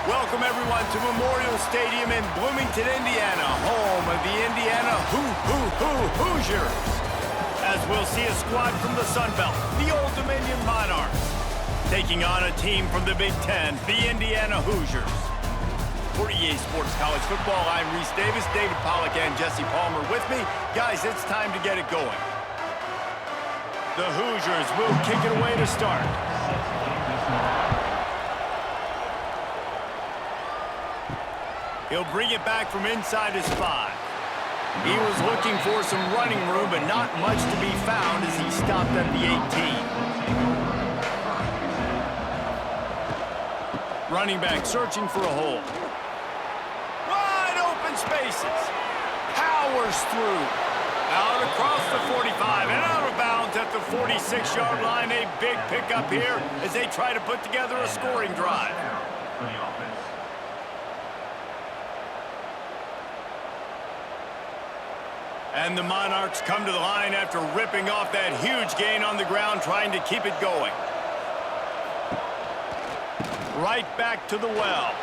Welcome, everyone, to Memorial Stadium in Bloomington, Indiana, home of the Indiana Hoosiers. As we'll see a squad from the Sun Belt, the Old Dominion Monarchs, taking on a team from the Big Ten, the Indiana Hoosiers. For EA Sports College Football, I'm Reese Davis, David Pollack, and Jesse Palmer with me. Guys, it's time to get it going. The Hoosiers will kick it away to start. He'll bring it back from inside his 5. He was looking for some running room, but not much to be found as he stopped at the 18. Running back searching for a hole. Wide open spaces. Powers through. Out across the 45 and out of bounds at the 46-yard line. A big pickup here as they try to put together a scoring drive. And the Monarchs come to the line after ripping off that huge gain on the ground, trying to keep it going. Right back to the well.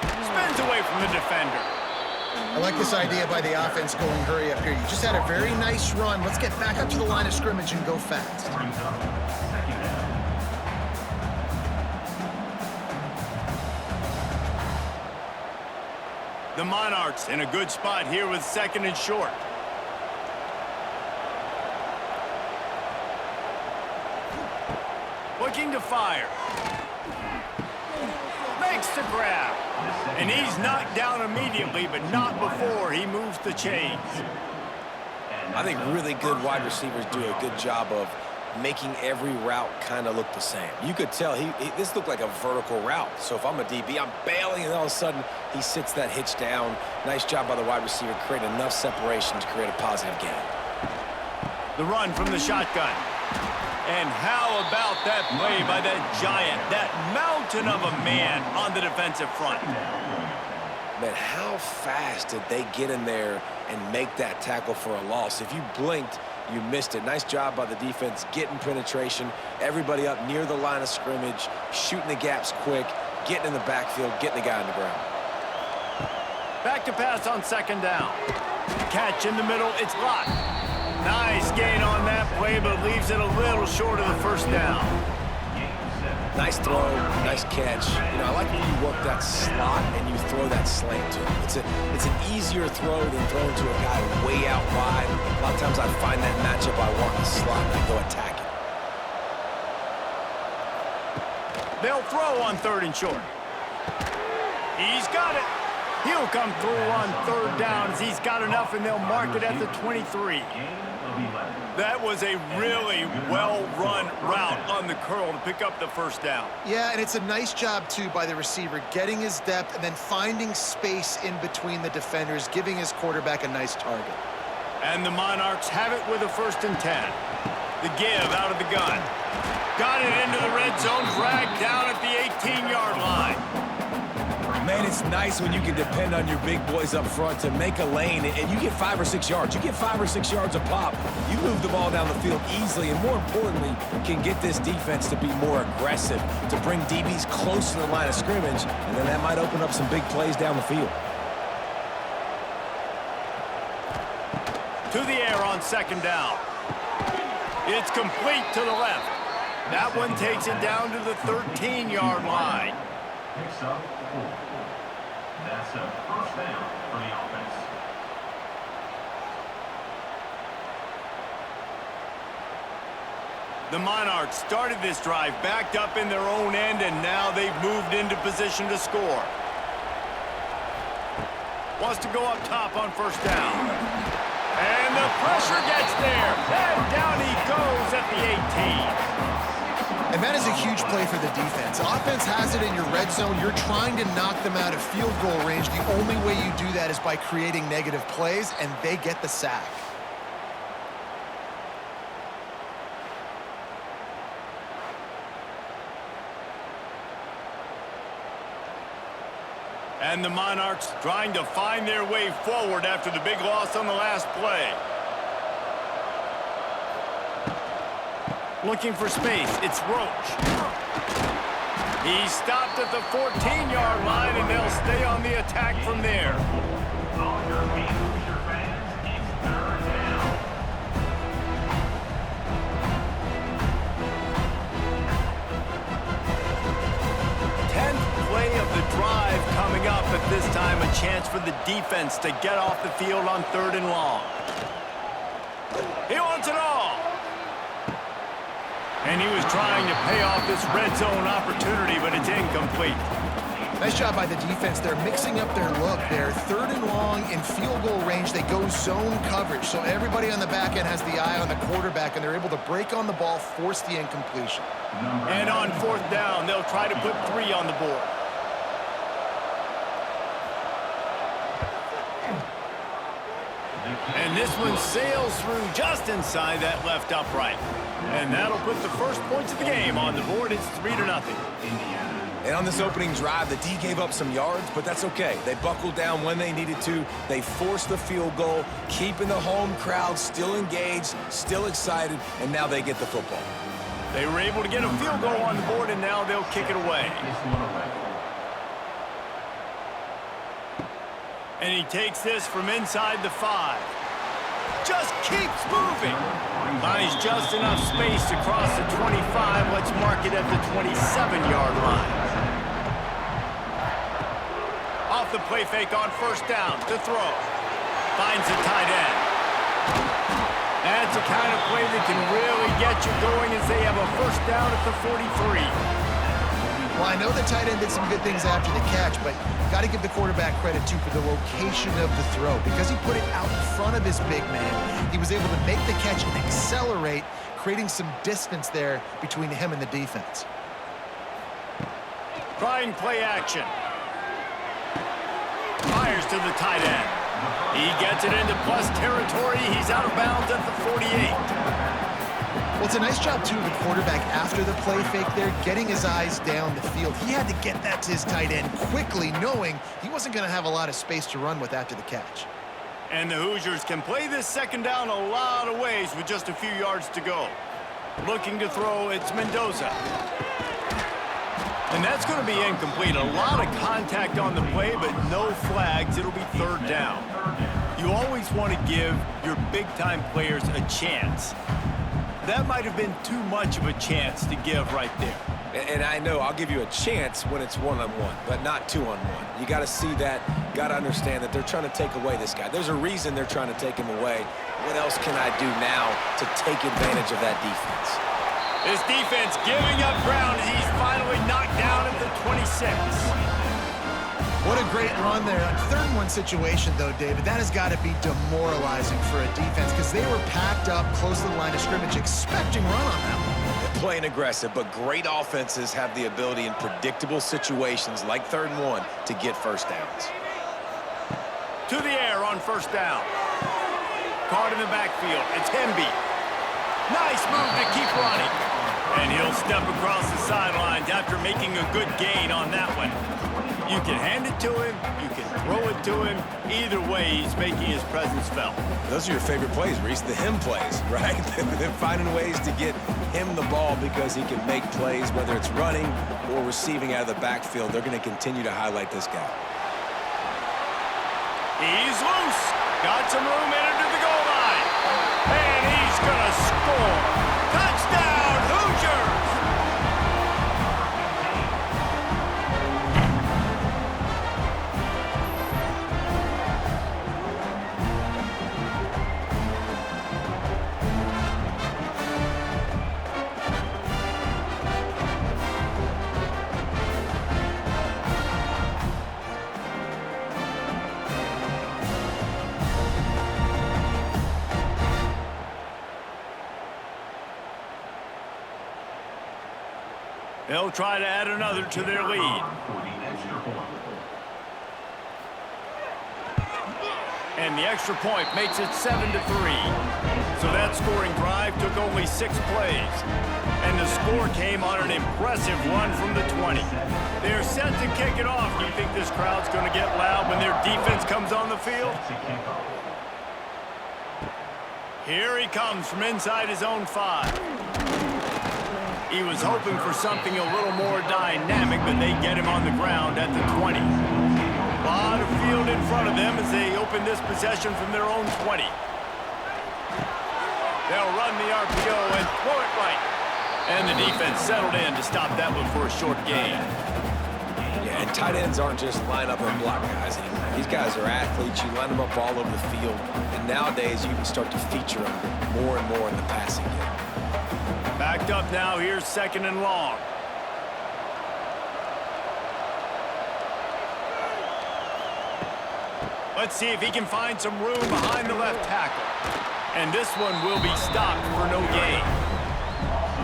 Spins away from the defender. I like this idea by the offense going hurry up here. You just had a very nice run. Let's get back up to the line of scrimmage and go fast. The Monarchs in a good spot here with 2nd and short. Looking to fire. Makes the grab. And he's knocked down immediately, but not before he moves the chains. I think really good wide receivers do a good job of making every route kind of look the same. You could tell this looked like a vertical route. So if I'm a DB, I'm bailing, and all of a sudden he sits that hitch down. Nice job by the wide receiver, create enough separation to create a positive gain. The run from the shotgun. And how about that play by that giant, that mountain of a man on the defensive front? Man, how fast did they get in there and make that tackle for a loss? If you blinked, you missed it. Nice job by the defense, getting penetration, everybody up near the line of scrimmage, shooting the gaps quick, getting in the backfield, getting the guy on the ground. Back to pass on 2nd down. Catch in the middle, it's blocked. Nice gain on that play, but leaves it a little short of the 1st down. Nice throw, nice catch. You know, I like when you work that slot and you throw that slant to him. It's an easier throw than throwing to a guy way out wide. A lot of times I find that matchup I want in the slot and I go attack it. They'll throw on 3rd and short. He's got it. He'll come through on 3rd down as he's got enough, and they'll mark it at the 23. That was a really well-run route on the curl to pick up the 1st down. Yeah, and it's a nice job, too, by the receiver, getting his depth and then finding space in between the defenders, giving his quarterback a nice target. And the Monarchs have it with a 1st and 10. The give out of the gun. Got it into the red zone, dragged down at the 18-yard line. Man, it's nice when you can depend on your big boys up front to make a lane, and you get 5 or 6 yards. You get 5 or 6 yards a pop. You move the ball down the field easily, and more importantly, can get this defense to be more aggressive, to bring DBs close to the line of scrimmage, and then that might open up some big plays down the field. To the air on 2nd down. It's complete to the left. That one takes it down to the 13-yard line. Picks up 4. That's a 1st down for the offense. The Monarchs started this drive backed up in their own end, and now they've moved into position to score. Wants to go up top on 1st down. And the pressure gets there. And down he goes at the 18. And that is a huge play for the defense. Offense has it in your red zone. You're trying to knock them out of field goal range. The only way you do that is by creating negative plays, and they get the sack. And the Monarchs trying to find their way forward after the big loss on the last play. Looking for space. It's Roach. He's stopped at the 14-yard line, and they'll stay on the attack from there. All European Hoosier fans, it's third down. 10th play of the drive coming up. At this time, a chance for the defense to get off the field on 3rd and long. He wants it all. And he was trying to pay off this red zone opportunity, but it's incomplete. Nice job by the defense. They're mixing up their look. They're 3rd and long in field goal range. They go zone coverage. So everybody on the back end has the eye on the quarterback, and they're able to break on the ball, force the incompletion. And on 4th down, they'll try to put 3 on the board. And this one sails through just inside that left upright. And that'll put the first points of the game on the board. It's 3-0. And on this opening drive, the D gave up some yards, but that's okay. They buckled down when they needed to. They forced the field goal, keeping the home crowd still engaged, still excited, and now they get the football. They were able to get a field goal on the board, and now they'll kick it away. And he takes this from inside the 5. Just keeps moving. Finds just enough space to cross the 25. Let's mark it at the 27-yard line. Off the play fake on 1st down to throw. Finds the tight end. That's the kind of play that can really get you going as they have a 1st down at the 43. Well, I know the tight end did some good things after the catch, but got to give the quarterback credit, too, for the location of the throw. Because he put it out in front of his big man, he was able to make the catch and accelerate, creating some distance there between him and the defense. Trying play action. Fires to the tight end. He gets it into plus territory. He's out of bounds at the 48. Well, it's a nice job, too, of the quarterback after the play fake there, getting his eyes down the field. He had to get that to his tight end quickly, knowing he wasn't going to have a lot of space to run with after the catch. And the Hoosiers can play this 2nd down a lot of ways with just a few yards to go. Looking to throw, it's Mendoza. And that's going to be incomplete. A lot of contact on the play, but no flags. It'll be 3rd down. You always want to give your big-time players a chance. That might have been too much of a chance to give right there. And I know I'll give you a chance when it's one-on-one, but not two-on-one. You got to see that, got to understand that they're trying to take away this guy. There's a reason they're trying to take him away. What else can I do now to take advantage of that defense? This defense giving up ground as he's finally knocked down at the 26. What a great run there. On 3rd and 1 situation, though, David, that has got to be demoralizing for a defense because they were packed up close to the line of scrimmage, expecting run on that one. They're playing aggressive, but great offenses have the ability in predictable situations like 3rd and 1 to get 1st downs. To the air on 1st down. Caught in the backfield. It's Hemby. Nice move to keep running. And he'll step across the sidelines after making a good gain on that one. You can hand it to him, you can throw it to him. Either way, he's making his presence felt. Those are your favorite plays, Reese, the him plays, right? They're finding ways to get him the ball because he can make plays, whether it's running or receiving out of the backfield. They're going to continue to highlight this guy. He's loose. Got some room in into the goal line. And he's going to score. Touchdown, Hoosiers! They'll try to add another to their lead. And the extra point makes it 7-3. So that scoring drive took only 6 plays. And the score came on an impressive run from the 20. They're set to kick it off. Do you think this crowd's going to get loud when their defense comes on the field? Here he comes from inside his own 5. He was hoping for something a little more dynamic, but they get him on the ground at the 20. A lot of field in front of them as they open this possession from their own 20. They'll run the RPO and throw it right. And the defense settled in to stop that one for a short gain. Yeah, and tight ends aren't just line up and block guys anymore. These guys are athletes. You line them up all over the field. And nowadays, you can start to feature them more and more in the passing game. Backed up now. Here's 2nd and long. Let's see if he can find some room behind the left tackle. And this one will be stopped for no gain.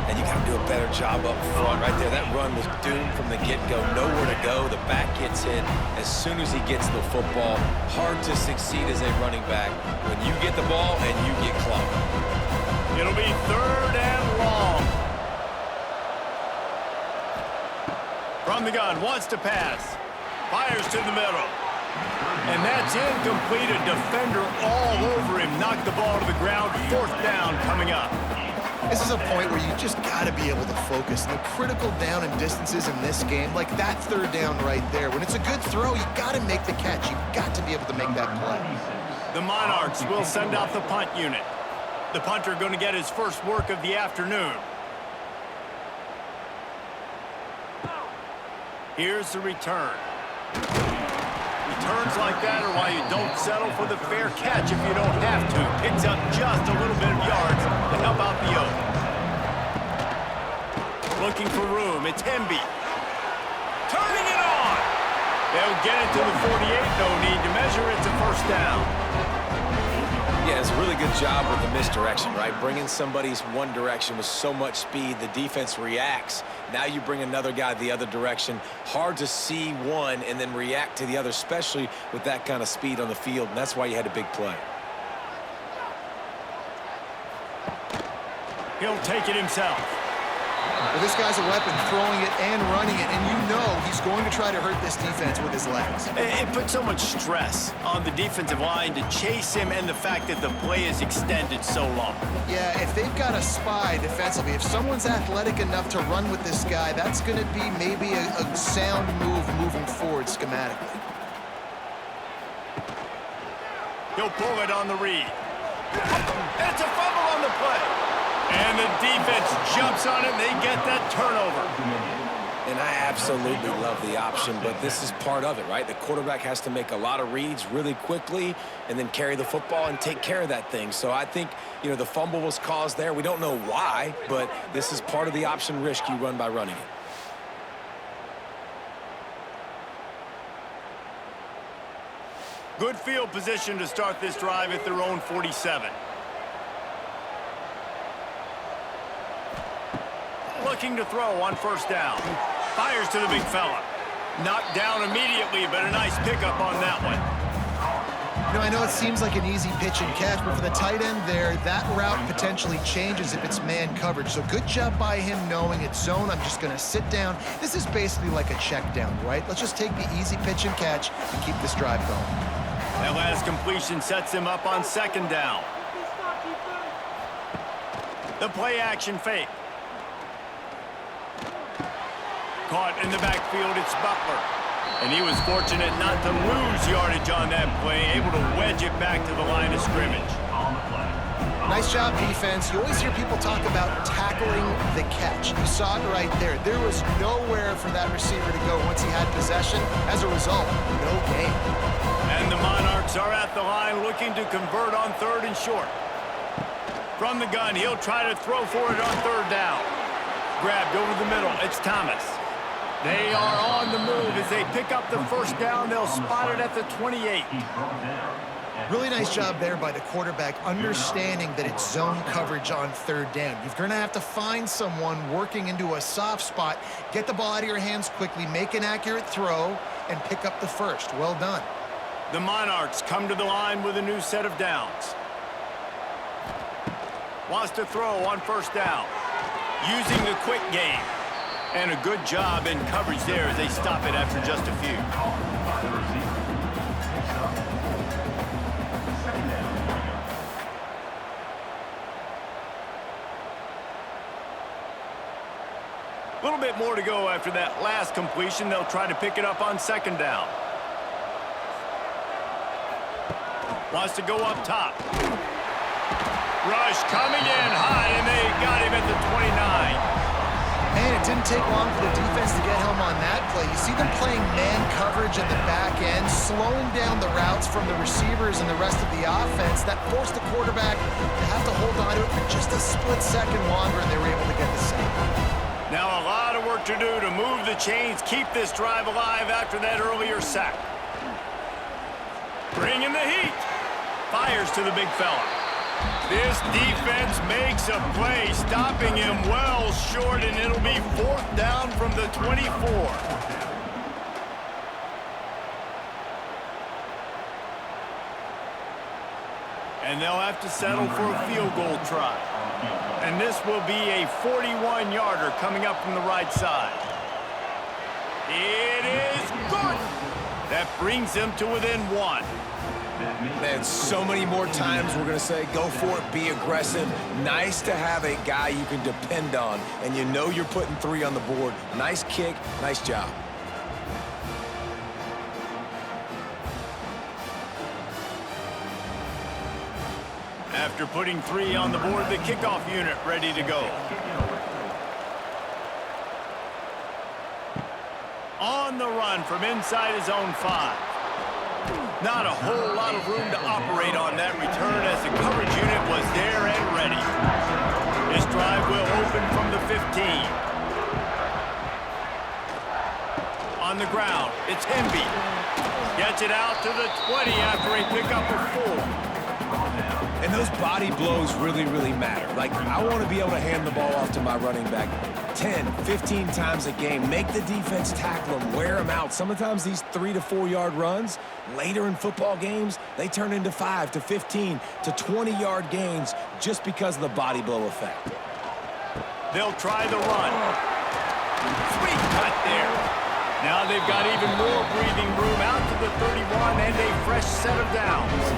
And you got to do a better job up front right there. That run was doomed from the get-go. Nowhere to go. The back gets hit as soon as he gets the football. Hard to succeed as a running back when you get the ball and you get clocked. It'll be 3rd and long. From the gun, wants to pass. Fires to the middle. And that's incomplete. A defender all over him. Knocked the ball to the ground. 4th down coming up. This is a point where you just got to be able to focus. The critical down and distances in this game, like that 3rd down right there. When it's a good throw, you got to make the catch. You got to be able to make that play. The Monarchs will send out the punt unit. The punter going to get his first work of the afternoon. Here's the return. Returns like that are why you don't settle for the fair catch if you don't have to. Picks up just a little bit of yards to help out the Oak. Looking for room. It's Hemby. Turning it on. They'll get it to the 48. No need to measure. It's a 1st down. Yeah, it's a really good job with the misdirection, right? Bringing somebody's one direction with so much speed, the defense reacts. Now you bring another guy the other direction. Hard to see one and then react to the other, especially with that kind of speed on the field, and that's why you had a big play. He'll take it himself. Well, this guy's a weapon, throwing it and running it, and you know he's going to try to hurt this defense with his legs. It puts so much stress on the defensive line to chase him and the fact that the play is extended so long. Yeah, if they've got a spy defensively, if someone's athletic enough to run with this guy, that's going to be maybe a sound move moving forward schematically. He'll pull it on the read. It's a fumble on the play. And the defense jumps on it, and they get that turnover. And I absolutely love the option, but this is part of it, right? The quarterback has to make a lot of reads really quickly and then carry the football and take care of that thing. So I think, you know, the fumble was caused there. We don't know why, but this is part of the option risk you run by running it. Good field position to start this drive at their own 47. Looking to throw on 1st down. Fires to the big fella. Knocked down immediately, but a nice pickup on that one. You know, I know it seems like an easy pitch and catch, but for the tight end there, that route potentially changes if it's man coverage. So good job by him knowing it's zone. I'm just going to sit down. This is basically like a check down, right? Let's just take the easy pitch and catch and keep this drive going. That last completion sets him up on 2nd down. The play action fake. Caught in the backfield, it's Butler. And he was fortunate not to lose yardage on that play, able to wedge it back to the line of scrimmage. Nice job, defense. You always hear people talk about tackling the catch. You saw it right there. There was nowhere for that receiver to go once he had possession. As a result, no gain. And the Monarchs are at the line looking to convert on 3rd and short. From the gun, he'll try to throw for it on 3rd down. Grabbed over the middle, it's Thomas. They are on the move as they pick up the 1st down. They'll spot it at the 28. Really nice job there by the quarterback, understanding that it's zone coverage on 3rd down. You're going to have to find someone working into a soft spot, get the ball out of your hands quickly, make an accurate throw, and pick up the 1st. Well done. The Monarchs come to the line with a new set of downs. Wants to throw on 1st down. Using the quick game. And a good job in coverage there as they stop it after just a few. A little bit more to go after that last completion. They'll try to pick it up on second down. Wants to go up top. Rush coming in high, and they got him at the 29. Man, it didn't take long for the defense to get home on that play. You see them playing man coverage in the back end, slowing down the routes from the receivers and the rest of the offense. That forced the quarterback to have to hold on to it for just a split second longer, and they were able to get the sack. Now a lot of work to do to move the chains, keep this drive alive after that earlier sack. Bringing the heat. Fires to the big fella. This defense makes a play, stopping him well short, and it'll be 4th down from the 24. And they'll have to settle for a field goal try. And this will be a 41-yarder coming up from the right side. It is good. That brings them to within 1. Man, so many more times we're going to say, go for it, be aggressive. Nice to have a guy you can depend on, and you know you're putting 3 on the board. Nice kick, nice job. After putting 3 on the board, the kickoff unit ready to go. On the run from inside his own 5. Not a whole lot of room to operate on that return as the coverage unit was there and ready. This drive will open from the 15. On the ground, it's Hemby. Gets it out to the 20 after a pickup of 4. And those body blows really, really matter. Like, I want to be able to hand the ball off to my running back 10, 15 times a game. Make the defense tackle them, wear them out. Sometimes these 3 to 4 yard runs, later in football games, they turn into 5 to 15 to 20 yard gains just because of the body blow effect. They'll try the run. Sweet cut there. Now they've got even more breathing room out to the 31 and a fresh set of downs.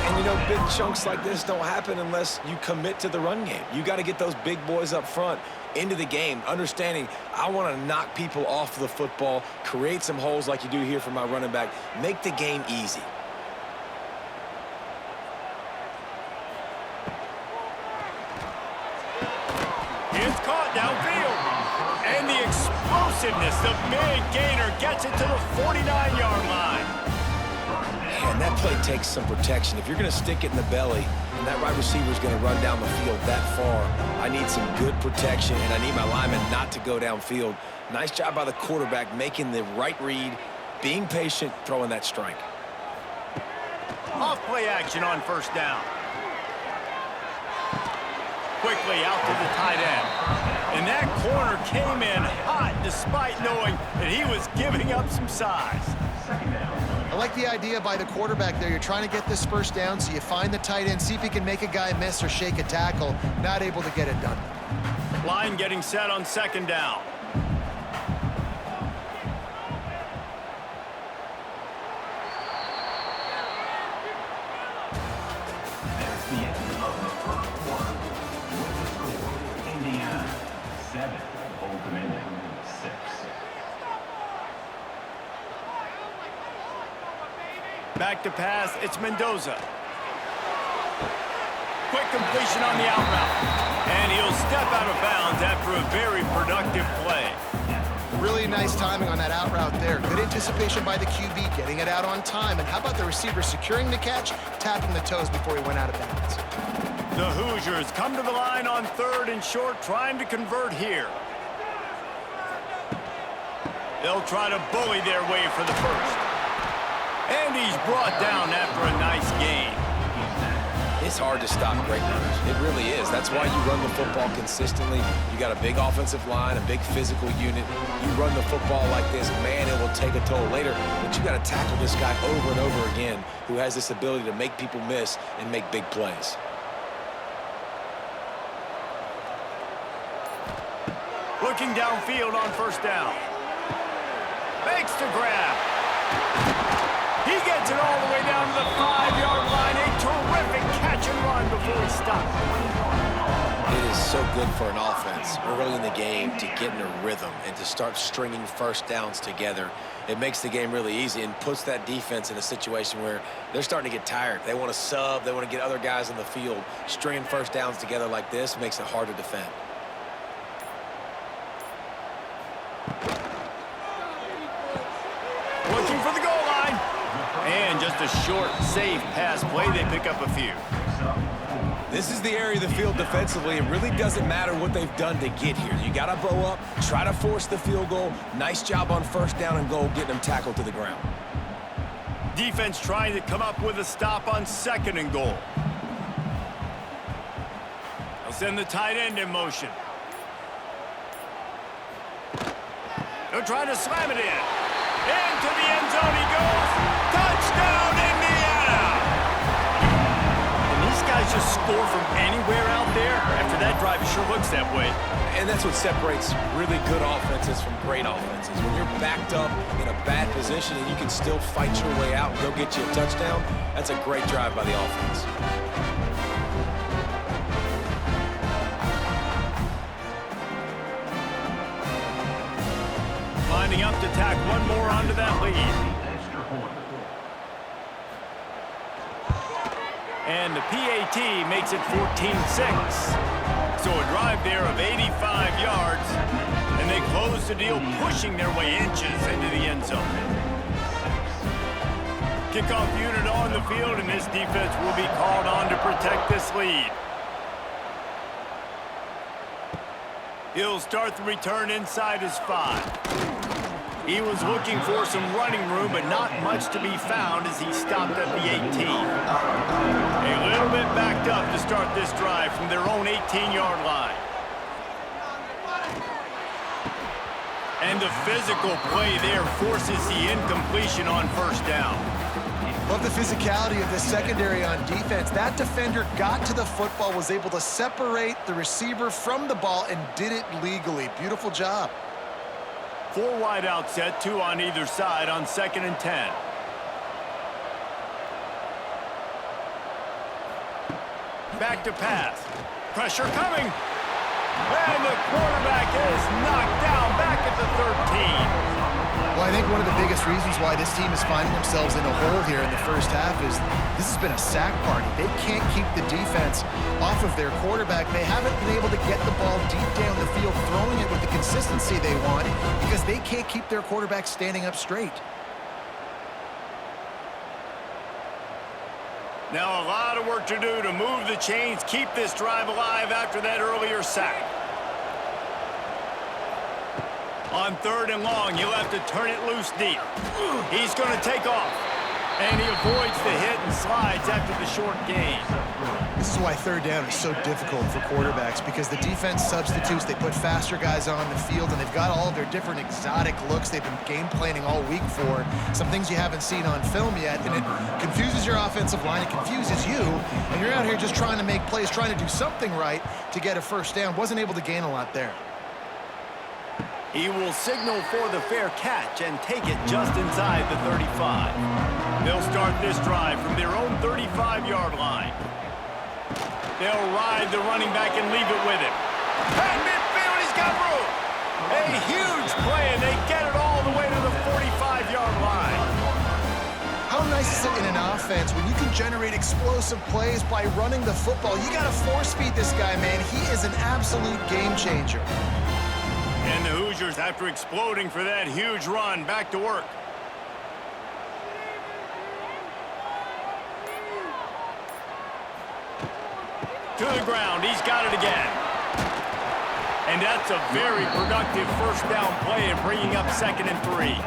And, you know, big chunks like this don't happen unless you commit to the run game. You got to get those big boys up front into the game, understanding I want to knock people off the football, create some holes like you do here for my running back, make the game easy. It's caught downfield. And the explosiveness, the big gainer gets it to the 49-yard line. And that play takes some protection. If you're going to stick it in the belly and that right receiver is going to run down the field that far, I need some good protection, and I need my lineman not to go downfield. Nice job by the quarterback making the right read, being patient, throwing that strike. Off play action on first down. Quickly out to the tight end. And that corner came in hot despite knowing that he was giving up some size. I like the idea by the quarterback there. You're trying to get this first down, so you find the tight end, see if he can make a guy miss or shake a tackle. Not able to get it done. Line getting set on second down. That's the end of the first quarter. With the score, Indiana 7, Old Dominion 6. Back to pass, it's Mendoza. Quick completion on the out route. And he'll step out of bounds after a very productive play. Really nice timing on that out route there. Good anticipation by the QB, getting it out on time. And how about the receiver securing the catch, tapping the toes before he went out of bounds? The Hoosiers come to the line on 3rd and short, trying to convert here. They'll try to bully their way for the first. And he's brought down after a nice gain. It's hard to stop great runners. It really is. That's why you run the football consistently. You got a big offensive line, a big physical unit. You run the football like this, man, it will take a toll later. But you got to tackle this guy over and over again who has this ability to make people miss and make big plays. Looking downfield on first down. Makes the grab. He gets it all the way down to the 5-yard line. A terrific catch and run before he stops. It is so good for an offense early in the game to get in a rhythm and to start stringing first downs together. It makes the game really easy and puts that defense in a situation where they're starting to get tired. They want to sub. They want to get other guys on the field. Stringing first downs together like this makes it hard to defend. Looking for the goal line. And just a short, safe pass play. They pick up a few. This is the area of the field defensively. It really doesn't matter what they've done to get here. You got to bow up, try to force the field goal. Nice job on first down and goal, getting them tackled to the ground. Defense trying to come up with a stop on 2nd and goal. They'll send the tight end in motion. They'll try to slam it in. Into the end zone he goes. Touchdown, Indiana! And these guys just score from anywhere out there. After that drive, it sure looks that way. And that's what separates really good offenses from great offenses. When you're backed up in a bad position and you can still fight your way out and go get you a touchdown, that's a great drive by the offense. Lining up to tack one more onto that lead. And the PAT makes it 14-6. So a drive there of 85 yards, and they close the deal, pushing their way inches into the end zone. Kickoff unit on the field, and this defense will be called on to protect this lead. He'll start the return inside his 5. He was looking for some running room, but not much to be found as he stopped at the 18. A little bit backed up to start this drive from their own 18-yard line. And the physical play there forces the incompletion on first down. Love the physicality of the secondary on defense. That defender got to the football, was able to separate the receiver from the ball, and did it legally. Beautiful job. 4 wide out set, 2 on either side on 2nd and 10. Back to pass. Pressure coming. And the quarterback is knocked down back at the 13. Well, I think one of the biggest reasons why this team is finding themselves in a hole here in the first half is this has been a sack party. They can't keep the defense off of their quarterback. They haven't been able to get the ball deep down the field, throwing it with the consistency they want because they can't keep their quarterback standing up straight. Now a lot of work to do to move the chains, keep this drive alive after that earlier sack. On 3rd and long, you'll have to turn it loose deep. He's going to take off. And he avoids the hit and slides after the short gain. This is why 3rd down is so difficult for quarterbacks, because the defense substitutes. They put faster guys on the field, and they've got all of their different exotic looks they've been game planning all week for. Some things you haven't seen on film yet, and it confuses your offensive line. It confuses you, and you're out here just trying to make plays, trying to do something right to get a first down. Wasn't able to gain a lot there. He will signal for the fair catch and take it just inside the 35. They'll start this drive from their own 35-yard line. They'll ride the running back and leave it with him. At midfield, he's got room. A huge play, and they get it all the way to the 45-yard line. How nice is it in an offense when you can generate explosive plays by running the football? You got to force-feed this guy, man. He is an absolute game changer. And the Hoosiers, after exploding for that huge run, back to work. To the ground, he's got it again. And that's a very productive first down play and bringing up 2nd and 3.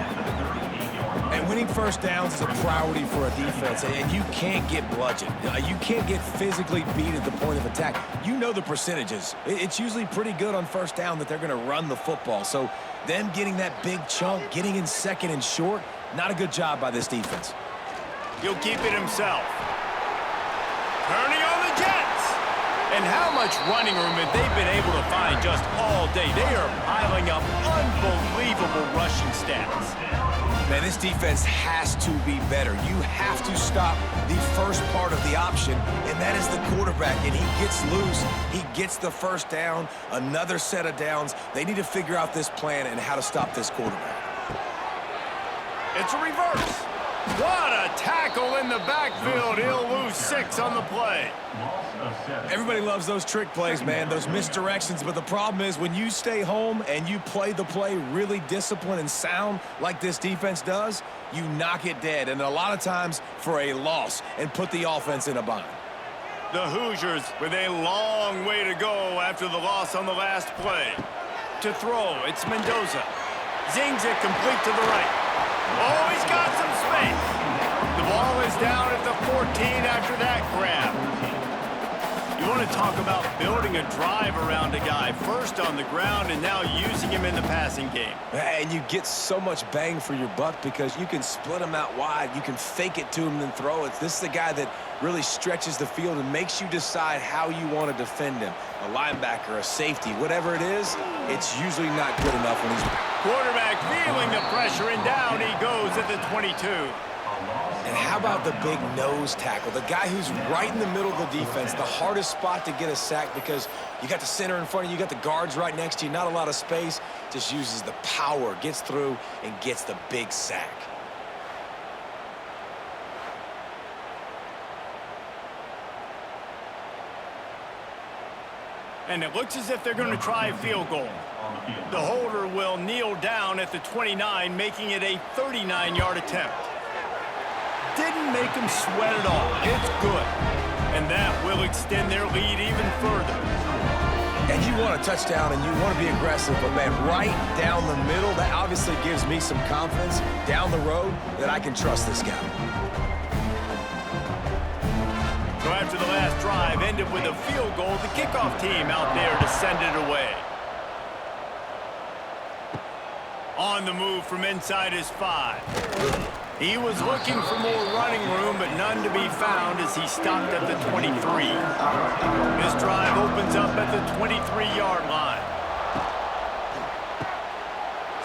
And winning first downs is a priority for a defense, and you can't get bludgeoned. You can't get physically beat at the point of attack. You know the percentages. It's usually pretty good on first down that they're going to run the football. So them getting that big chunk, getting in 2nd and short, not a good job by this defense. He'll keep it himself. Turning on the Jets. And how much running room have they been able to find just all day? They are piling up unbelievable rushing stats. Man, this defense has to be better. You have to stop the first part of the option, and that is the quarterback. And he gets loose. He gets the first down, another set of downs. They need to figure out this plan and how to stop this quarterback. It's a reverse. What a tackle in the backfield. He'll lose 6 on the play. Everybody loves those trick plays, man, those misdirections, but the problem is when you stay home and you play the play really disciplined and sound like this defense does, you knock it dead, and a lot of times for a loss, and put the offense in a bind. The Hoosiers with a long way to go after the loss on the last play. To throw, it's Mendoza. Zings it complete to the right. Oh, he's got some space. The ball is down at the 14 after that grab. You want to talk about building a drive around a guy, first on the ground and now using him in the passing game. And you get so much bang for your buck because you can split him out wide. You can fake it to him and then throw it. This is the guy that really stretches the field and makes you decide how you want to defend him. A linebacker, a safety, whatever it is, it's usually not good enough when he's... Quarterback feeling the pressure, and down he goes at the 22. And how about the big nose tackle? The guy who's right in the middle of the defense, the hardest spot to get a sack because you got the center in front of you, you got the guards right next to you, not a lot of space, just uses the power, gets through, and gets the big sack. And it looks as if they're going to try a field goal. The holder will kneel down at the 29, making it a 39-yard attempt. Didn't make him sweat at all. It's good. And that will extend their lead even further. And you want a touchdown and you want to be aggressive, but man, right down the middle, that obviously gives me some confidence down the road that I can trust this guy. So after the last drive ended with a field goal, the kickoff team out there to send it away. On the move from inside his 5. He was looking for more running room, but none to be found as he stopped at the 23. This drive opens up at the 23-yard line.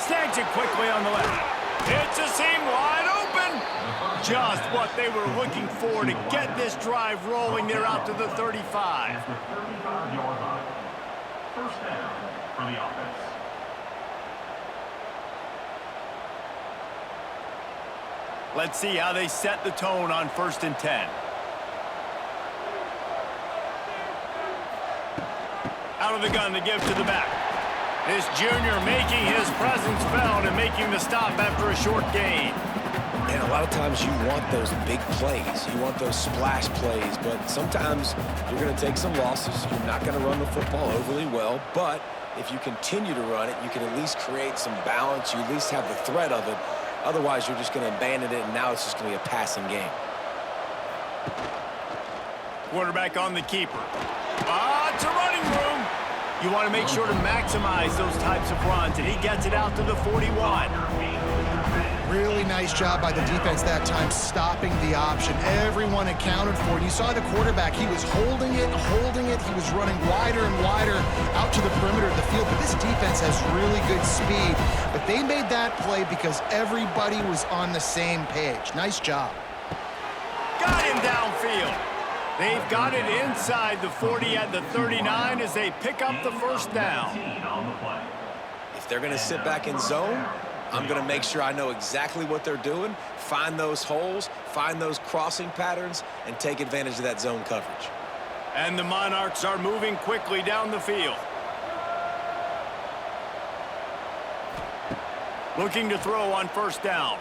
Snags it quickly on the left. It's a seam wide open. Just what they were looking for to get this drive rolling. They're out to the 35. At the 35-yard line. First down for the offense. Let's see how they set the tone on 1st and 10. Out of the gun to give to the back. This junior making his presence felt and making the stop after a short gain. And a lot of times you want those big plays. You want those splash plays, but sometimes you're going to take some losses. You're not going to run the football overly well, but if you continue to run it, you can at least create some balance. You at least have the threat of it. Otherwise, you're just going to abandon it, and now it's just going to be a passing game. Quarterback on the keeper. It's a running room. You want to make sure to maximize those types of runs, and he gets it out to the 41. Really nice job by the defense that time, stopping the option. Everyone accounted for it. You saw the quarterback. He was holding it. He was running wider and wider out to the perimeter of the field. But this defense has really good speed. But they made that play because everybody was on the same page. Nice job. Got him downfield. They've got it inside the 40 at the 39 as they pick up the first down. If they're going to sit back in zone, I'm going to make sure I know exactly what they're doing, find those holes, find those crossing patterns, and take advantage of that zone coverage. And the Monarchs are moving quickly down the field. Looking to throw on 1st down.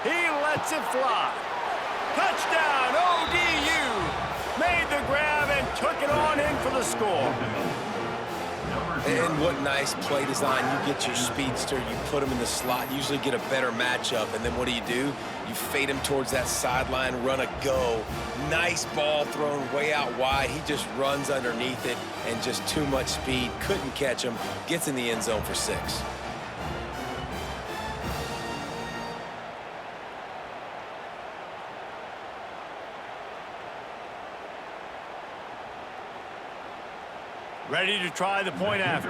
He lets it fly. Touchdown, ODU! Made the grab and took it on in for the score. And what nice play design. You get your speedster, you put him in the slot, usually get a better matchup, and then what do? You fade him towards that sideline, run a go. Nice ball thrown way out wide. He just runs underneath it, and just too much speed. Couldn't catch him. Gets in the end zone for 6. Ready to try the point after.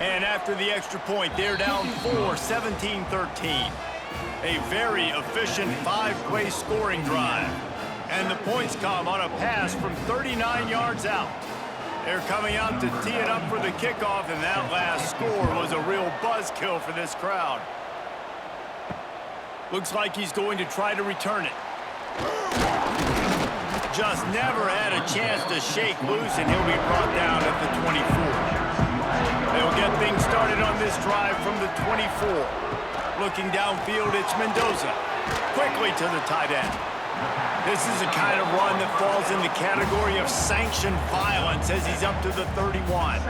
And after the extra point, they're down 4, 17-13. A very efficient 5-play scoring drive. And the points come on a pass from 39 yards out. They're coming out to tee it up for the kickoff, and that last score was a real buzzkill for this crowd. Looks like he's going to try to return it. Just never had a chance to shake loose, and he'll be brought down at the 24. They'll get things started on this drive from the 24. Looking downfield, it's Mendoza. Quickly to the tight end. This is a kind of run that falls in the category of sanctioned violence as he's up to the 31.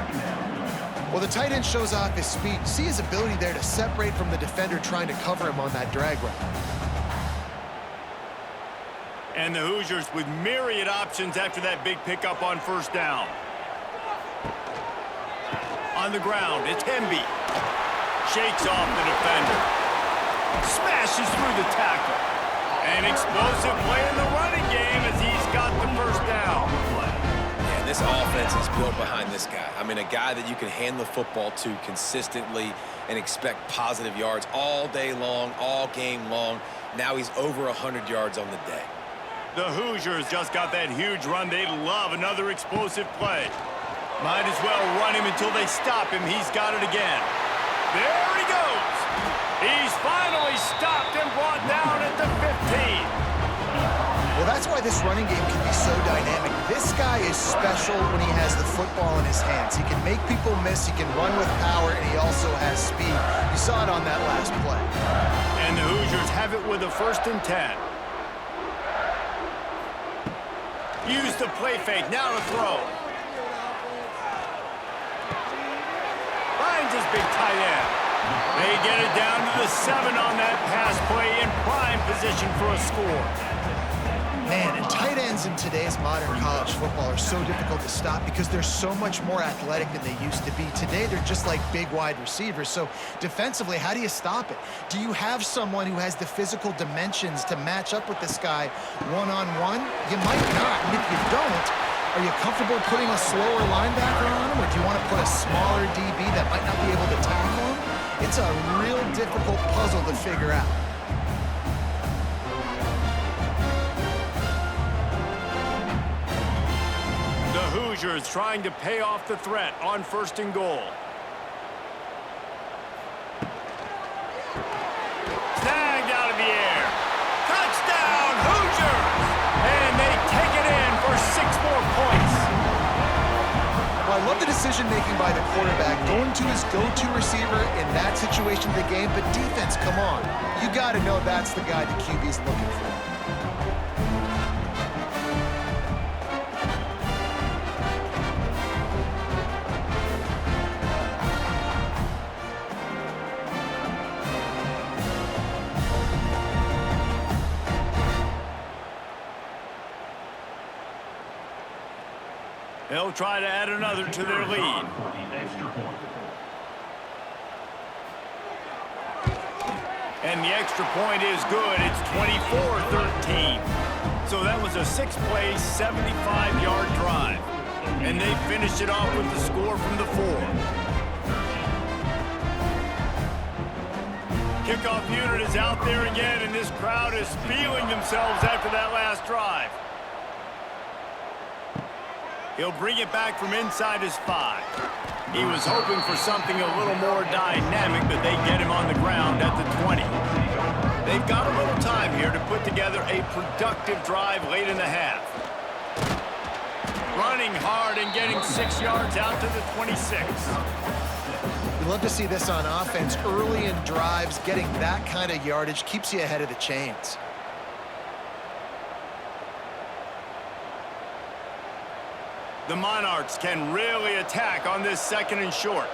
Well, the tight end shows off his speed. You see his ability there to separate from the defender trying to cover him on that drag route. And the Hoosiers with myriad options after that big pickup on first down. On the ground, it's Hemby. Shakes off the defender. Smashes through the tackle. An explosive play in the running game as he's got the first down. Yeah, this offense is built behind this guy. I mean, a guy that you can hand the football to consistently and expect positive yards all day long, all game long. Now he's over 100 yards on the day. The Hoosiers just got that huge run. They love another explosive play. Might as well run him until they stop him. He's got it again. There he goes. He's finally stopped and brought down at the 15. Well, that's why this running game can be so dynamic. This guy is special when he has the football in his hands. He can make people miss, he can run with power, and he also has speed. You saw it on that last play. And the Hoosiers have it with a 1st and 10. Use the play fake, now to throw. Finds his big tight end. They get it down to the 7 on that pass play in prime position for a score. Man, and tight ends in today's modern college football are so difficult to stop because they're so much more athletic than they used to be. Today, they're just like big wide receivers. So defensively, how do you stop it? Do you have someone who has the physical dimensions to match up with this guy one-on-one? You might not. And if you don't, are you comfortable putting a slower linebacker on him, or do you want to put a smaller DB that might not be able to tackle him? It's a real difficult puzzle to figure out. The Hoosiers trying to pay off the threat on 1st and goal. Snagged out of the air. Touchdown, Hoosiers! And they take it in for 6 more points. Well, I love the decision-making by the quarterback, going to his go-to receiver in that situation of the game, but defense, come on. You got to know that's the guy the QB's looking for. They'll try to add another to their lead. And the extra point is good. It's 24-13. So that was a 6-play, 75-yard drive. And they finished it off with the score from the 4. Kickoff unit is out there again, and this crowd is feeling themselves after that last drive. He'll bring it back from inside his 5. He was hoping for something a little more dynamic, but they get him on the ground at the 20. They've got a little time here to put together a productive drive late in the half. Running hard and getting 6 yards out to the 26. You love to see this on offense. Early in drives, getting that kind of yardage keeps you ahead of the chains. The Monarchs can really attack on this 2nd and short.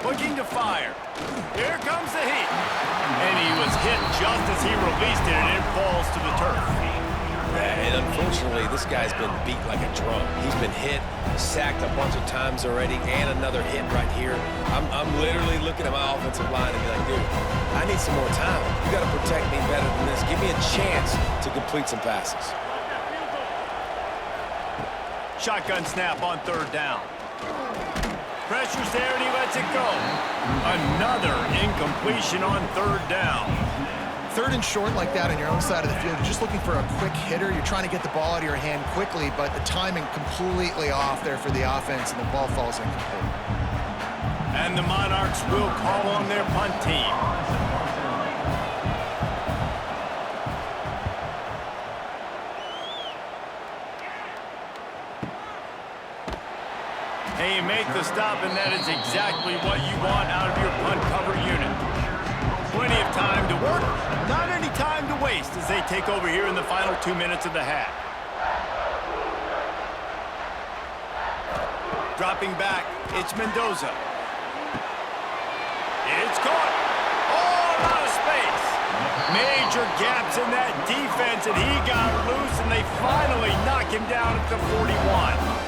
Looking to fire. Here comes the heat. And he was hit just as he released it, and it falls to the turf. And unfortunately, this guy's been beat like a drum. He's been hit, sacked a bunch of times already, and another hit right here. I'm literally looking at my offensive line and be like, dude, I need some more time. You got to protect me better than this. Give me a chance to complete some passes. Shotgun snap on third down. Pressure's there and he lets it go. Another incompletion on third down. Third and short like that on your own side of the field, you're just looking for a quick hitter. You're trying to get the ball out of your hand quickly, but the timing completely off there for the offense, and the ball falls incomplete. And the Monarchs will call on their punt team. Hey, you make the stop, and that is exactly what you want out of your punt cover unit. Plenty of time to work, not any time to waste as they take over here in the final 2 minutes of the half. Dropping back, it's Mendoza. It's caught. All out of space. Major gaps in that defense, and he got loose, and they finally knock him down at the 41.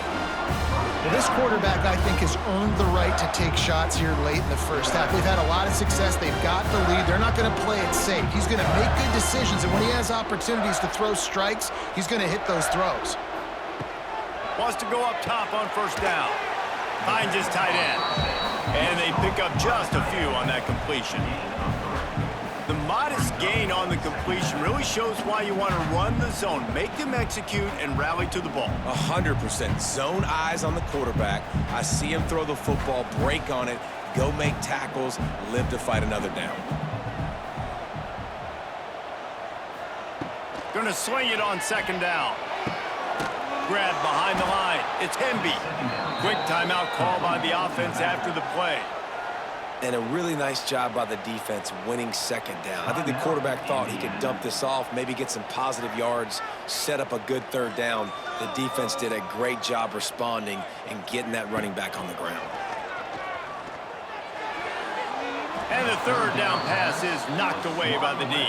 Well, this quarterback, I think, has earned the right to take shots here late in the first half. They've had a lot of success. They've got the lead. They're not going to play it safe. He's going to make good decisions, and when he has opportunities to throw strikes, he's going to hit those throws. Wants to go up top on first down. Finds his tight end. And they pick up just a few on that completion. The modest gain on the completion really shows why you want to run the zone, make them execute, and rally to the ball. 100%. Zone eyes on the quarterback. I see him throw the football, break on it, go make tackles, live to fight another down. Gonna swing it on second down. Grab behind the line. It's Hemby. Quick timeout call by the offense after the play. And a really nice job by the defense winning second down. I think the quarterback thought he could dump this off, maybe get some positive yards, set up a good third down. The defense did a great job responding and getting that running back on the ground. And the third down pass is knocked away by the D.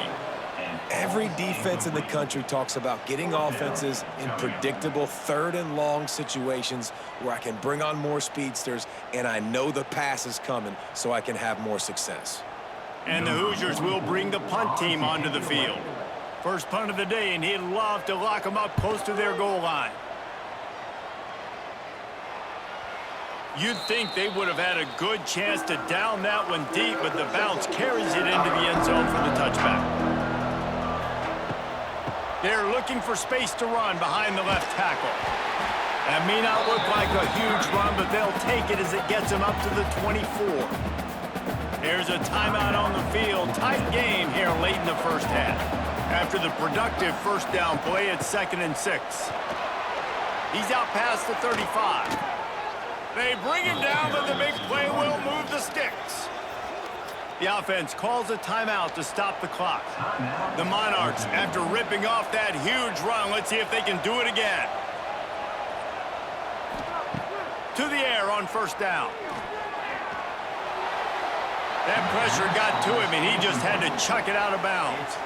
Every defense in the country talks about getting offenses in predictable third and long situations where I can bring on more speedsters and I know the pass is coming so I can have more success. And the Hoosiers will bring the punt team onto the field. First punt of the day, and he'd love to lock them up close to their goal line. You'd think they would have had a good chance to down that one deep, but the bounce carries it into the end zone for the touchback. They're looking for space to run behind the left tackle. That may not look like a huge run, but they'll take it as it gets them up to the 24. There's a timeout on the field. Tight game here late in the first half. After the productive first down play, it's 2nd and 6. He's out past the 35. They bring him down, but the big play will move the sticks. The offense calls a timeout to stop the clock. The Monarchs, after ripping off that huge run, let's see if they can do it again. To the air on first down. That pressure got to him, and he just had to chuck it out of bounds.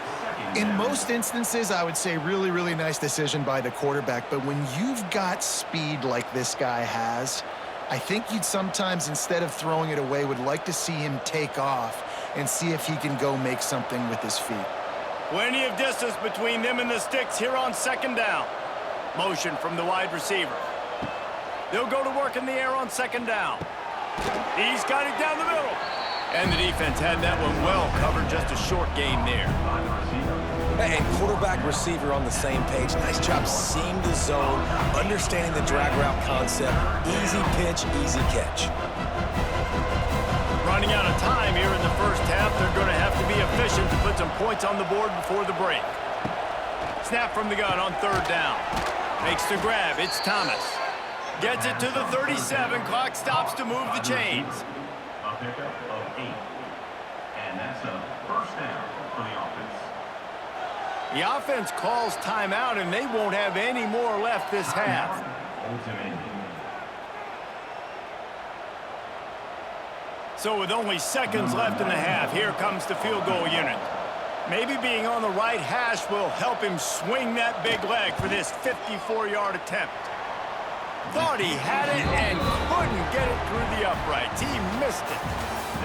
In most instances, I would say really, really nice decision by the quarterback. But when you've got speed like this guy has, I think you'd sometimes, instead of throwing it away, would like to see him take off and see if he can go make something with his feet. Plenty of distance between them and the sticks here on second down. Motion from the wide receiver. They'll go to work in the air on second down. He's got it down the middle. And the defense had that one well covered, just a short gain there. And quarterback receiver on the same page. Nice job seeing the zone, understanding the drag route concept. Easy pitch, easy catch. Running out of time here in the first half. They're going to have to be efficient to put some points on the board before the break. Snap from the gun on third down. Makes the grab. It's Thomas. Gets it to the 37. Clock stops to move the chains. A pickup of 8. And that's a first down for the offense. The offense calls timeout, and they won't have any more left this half. So with only seconds left in the half, here comes the field goal unit. Maybe being on the right hash will help him swing that big leg for this 54-yard attempt. Thought he had it and couldn't get it through the uprights. He missed it.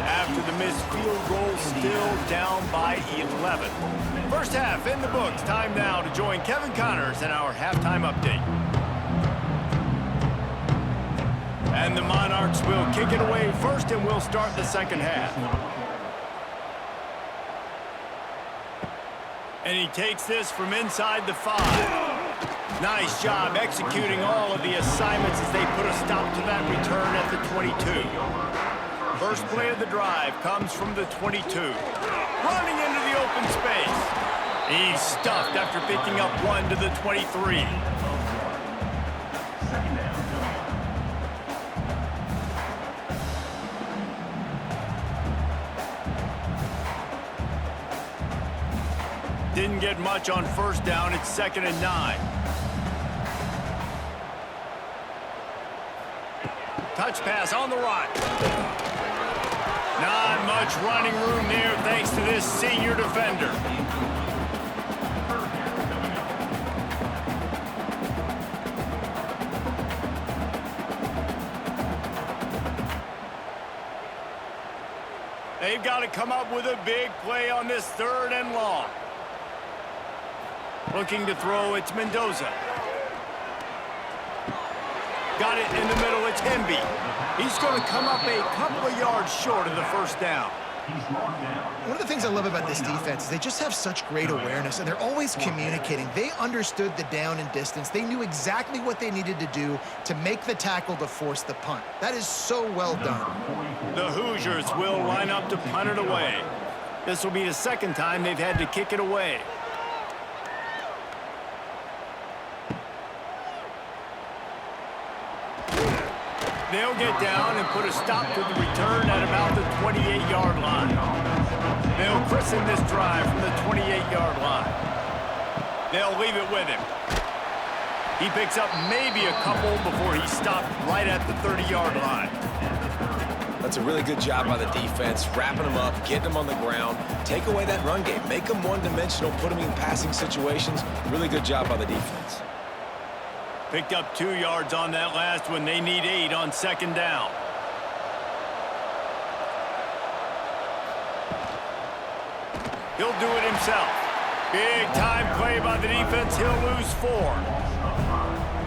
After the missed field goal, still down by 11. First half in the books. Time now to join Kevin Connors in our halftime update. And the Monarchs will kick it away first, and we'll start the second half. And he takes this from inside the 5. Nice job executing all of the assignments as they put a stop to that return at the 22. First play of the drive comes from the 22. Running into the open space. He's stuffed after picking up 1 to the 23. Didn't get much on first down. It's 2nd and 9. Touch pass on the right. Not much running room there thanks to this senior defender. They've got to come up with a big play on this 3rd and long. Looking to throw, it's Mendoza. Got it in the middle, it's Hemby. He's going to come up a couple of yards short of the first down. One of the things I love about this defense is they just have such great awareness, and they're always communicating. They understood the down and distance. They knew exactly what they needed to do to make the tackle to force the punt. That is so well done. The Hoosiers will line up to punt it away. This will be the 2nd time they've had to kick it away. They'll get down and put a stop to the return at about the 28-yard line. They'll christen this drive from the 28-yard line. They'll leave it with him. He picks up maybe a couple before he's stopped right at the 30-yard line. That's a really good job by the defense, wrapping them up, getting them on the ground, take away that run game, make them one-dimensional, put them in passing situations. Really good job by the defense. Picked up 2 yards on that last one. They need 8 on 2nd down. He'll do it himself. Big time play by the defense. He'll lose 4.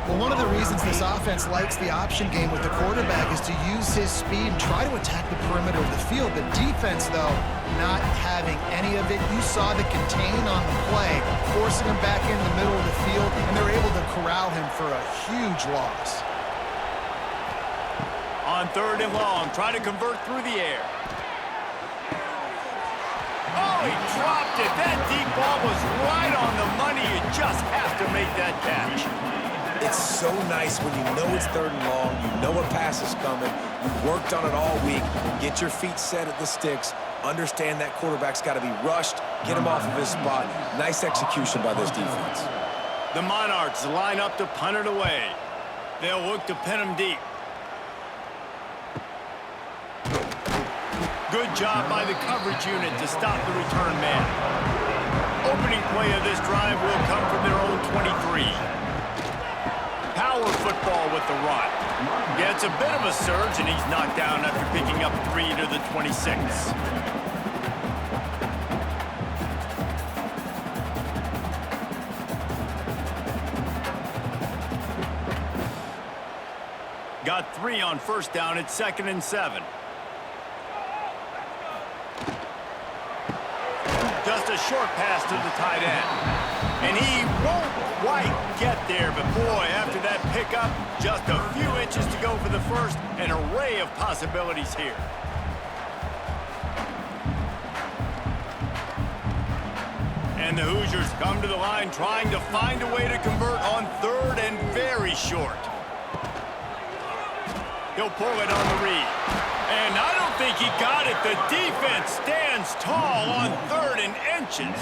Well, one of the reasons this offense likes the option game with the quarterback is to use his speed and try to attack the perimeter of the field. The defense, though, not having any of it. You saw the contain on the play, forcing him back in the middle of the field, and they're able to corral him for a huge loss. On 3rd and long, try to convert through the air. Oh, he dropped it. That deep ball was right on the money. You just have to make that catch. It's so nice when you know it's 3rd and long, you know a pass is coming, you worked on it all week, get your feet set at the sticks, understand that quarterback's got to be rushed, get him off of his spot. Nice execution by this defense. The Monarchs line up to punt it away. They'll look to pin him deep. Good job by the coverage unit to stop the return man. Opening play of this drive will come from their own 23. Power football with the run. Gets a bit of a surge, and he's knocked down after picking up 3 to the 26. Got 3 on first down. It's 2nd and 7. Just a short pass to the tight end. And he won't quite get there, but boy, after that pickup, just a few inches to go for the first. An array of possibilities here. And the Hoosiers come to the line trying to find a way to convert on 3rd and very short. He'll pull it on the read. And I don't think he got it. The defense stands tall on 3rd and inches.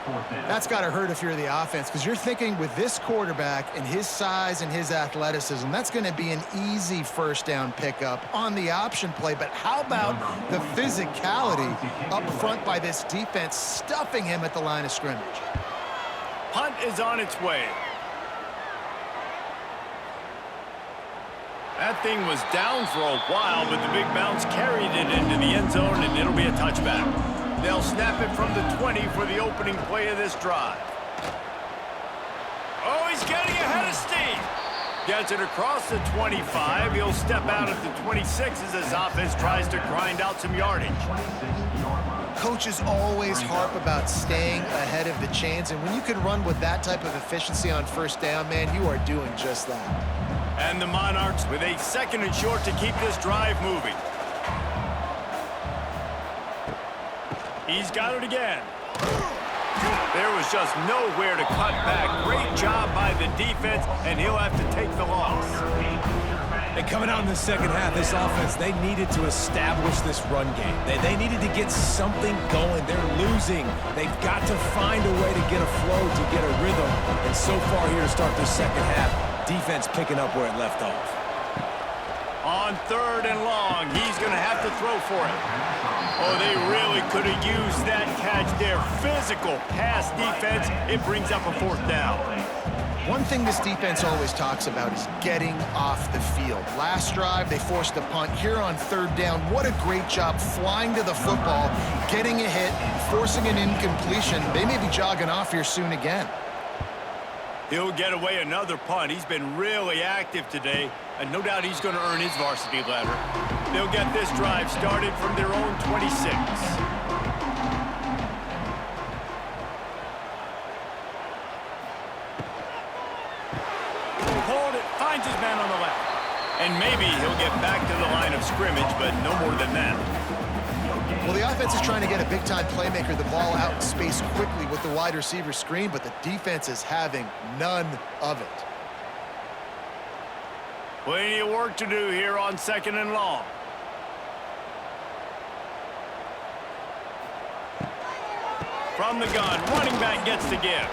Fourth down. That's got to hurt if you're the offense, because you're thinking with this quarterback and his size and his athleticism, that's going to be an easy first down pickup on the option play. But how about the physicality up front by this defense, stuffing him at the line of scrimmage? Punt is on its way. That thing was down for a while, but the big bounce carried it into the end zone, and it'll be a touchback. They'll snap it from the 20 for the opening play of this drive. Oh, he's getting ahead of steam. Gets it across the 25. He'll step out at the 26 as his offense tries to grind out some yardage. Coaches always harp about staying ahead of the chains, and when you can run with that type of efficiency on first down, man, you are doing just that. And the Monarchs with a 2nd and short to keep this drive moving. He's got it again. There was just nowhere to cut back. Great job by the defense, and he'll have to take the loss. And coming out in the second half, this offense, they needed to establish this run game. They needed to get something going. They're losing. They've got to find a way to get a flow, to get a rhythm. And so far here to start the second half, defense picking up where it left off. On 3rd and long, he's going to have to throw for it. Oh, they really could have used that catch there. Physical pass defense. It brings up a 4th down. One thing this defense always talks about is getting off the field. Last drive, they forced a punt. Here on 3rd down, what a great job flying to the football, getting a hit, forcing an incompletion. They may be jogging off here soon again. He'll get away another punt. He's been really active today, and no doubt he's going to earn his varsity letter. They'll get this drive started from their own 26. Hold it, finds his man on the left. And maybe he'll get back to the line of scrimmage, but no more than that. Well, the offense is trying to get a big-time playmaker the ball out in space quickly with the wide receiver screen, but the defense is having none of it. Plenty of work to do here on 2nd and long. From the gun, running back gets to give.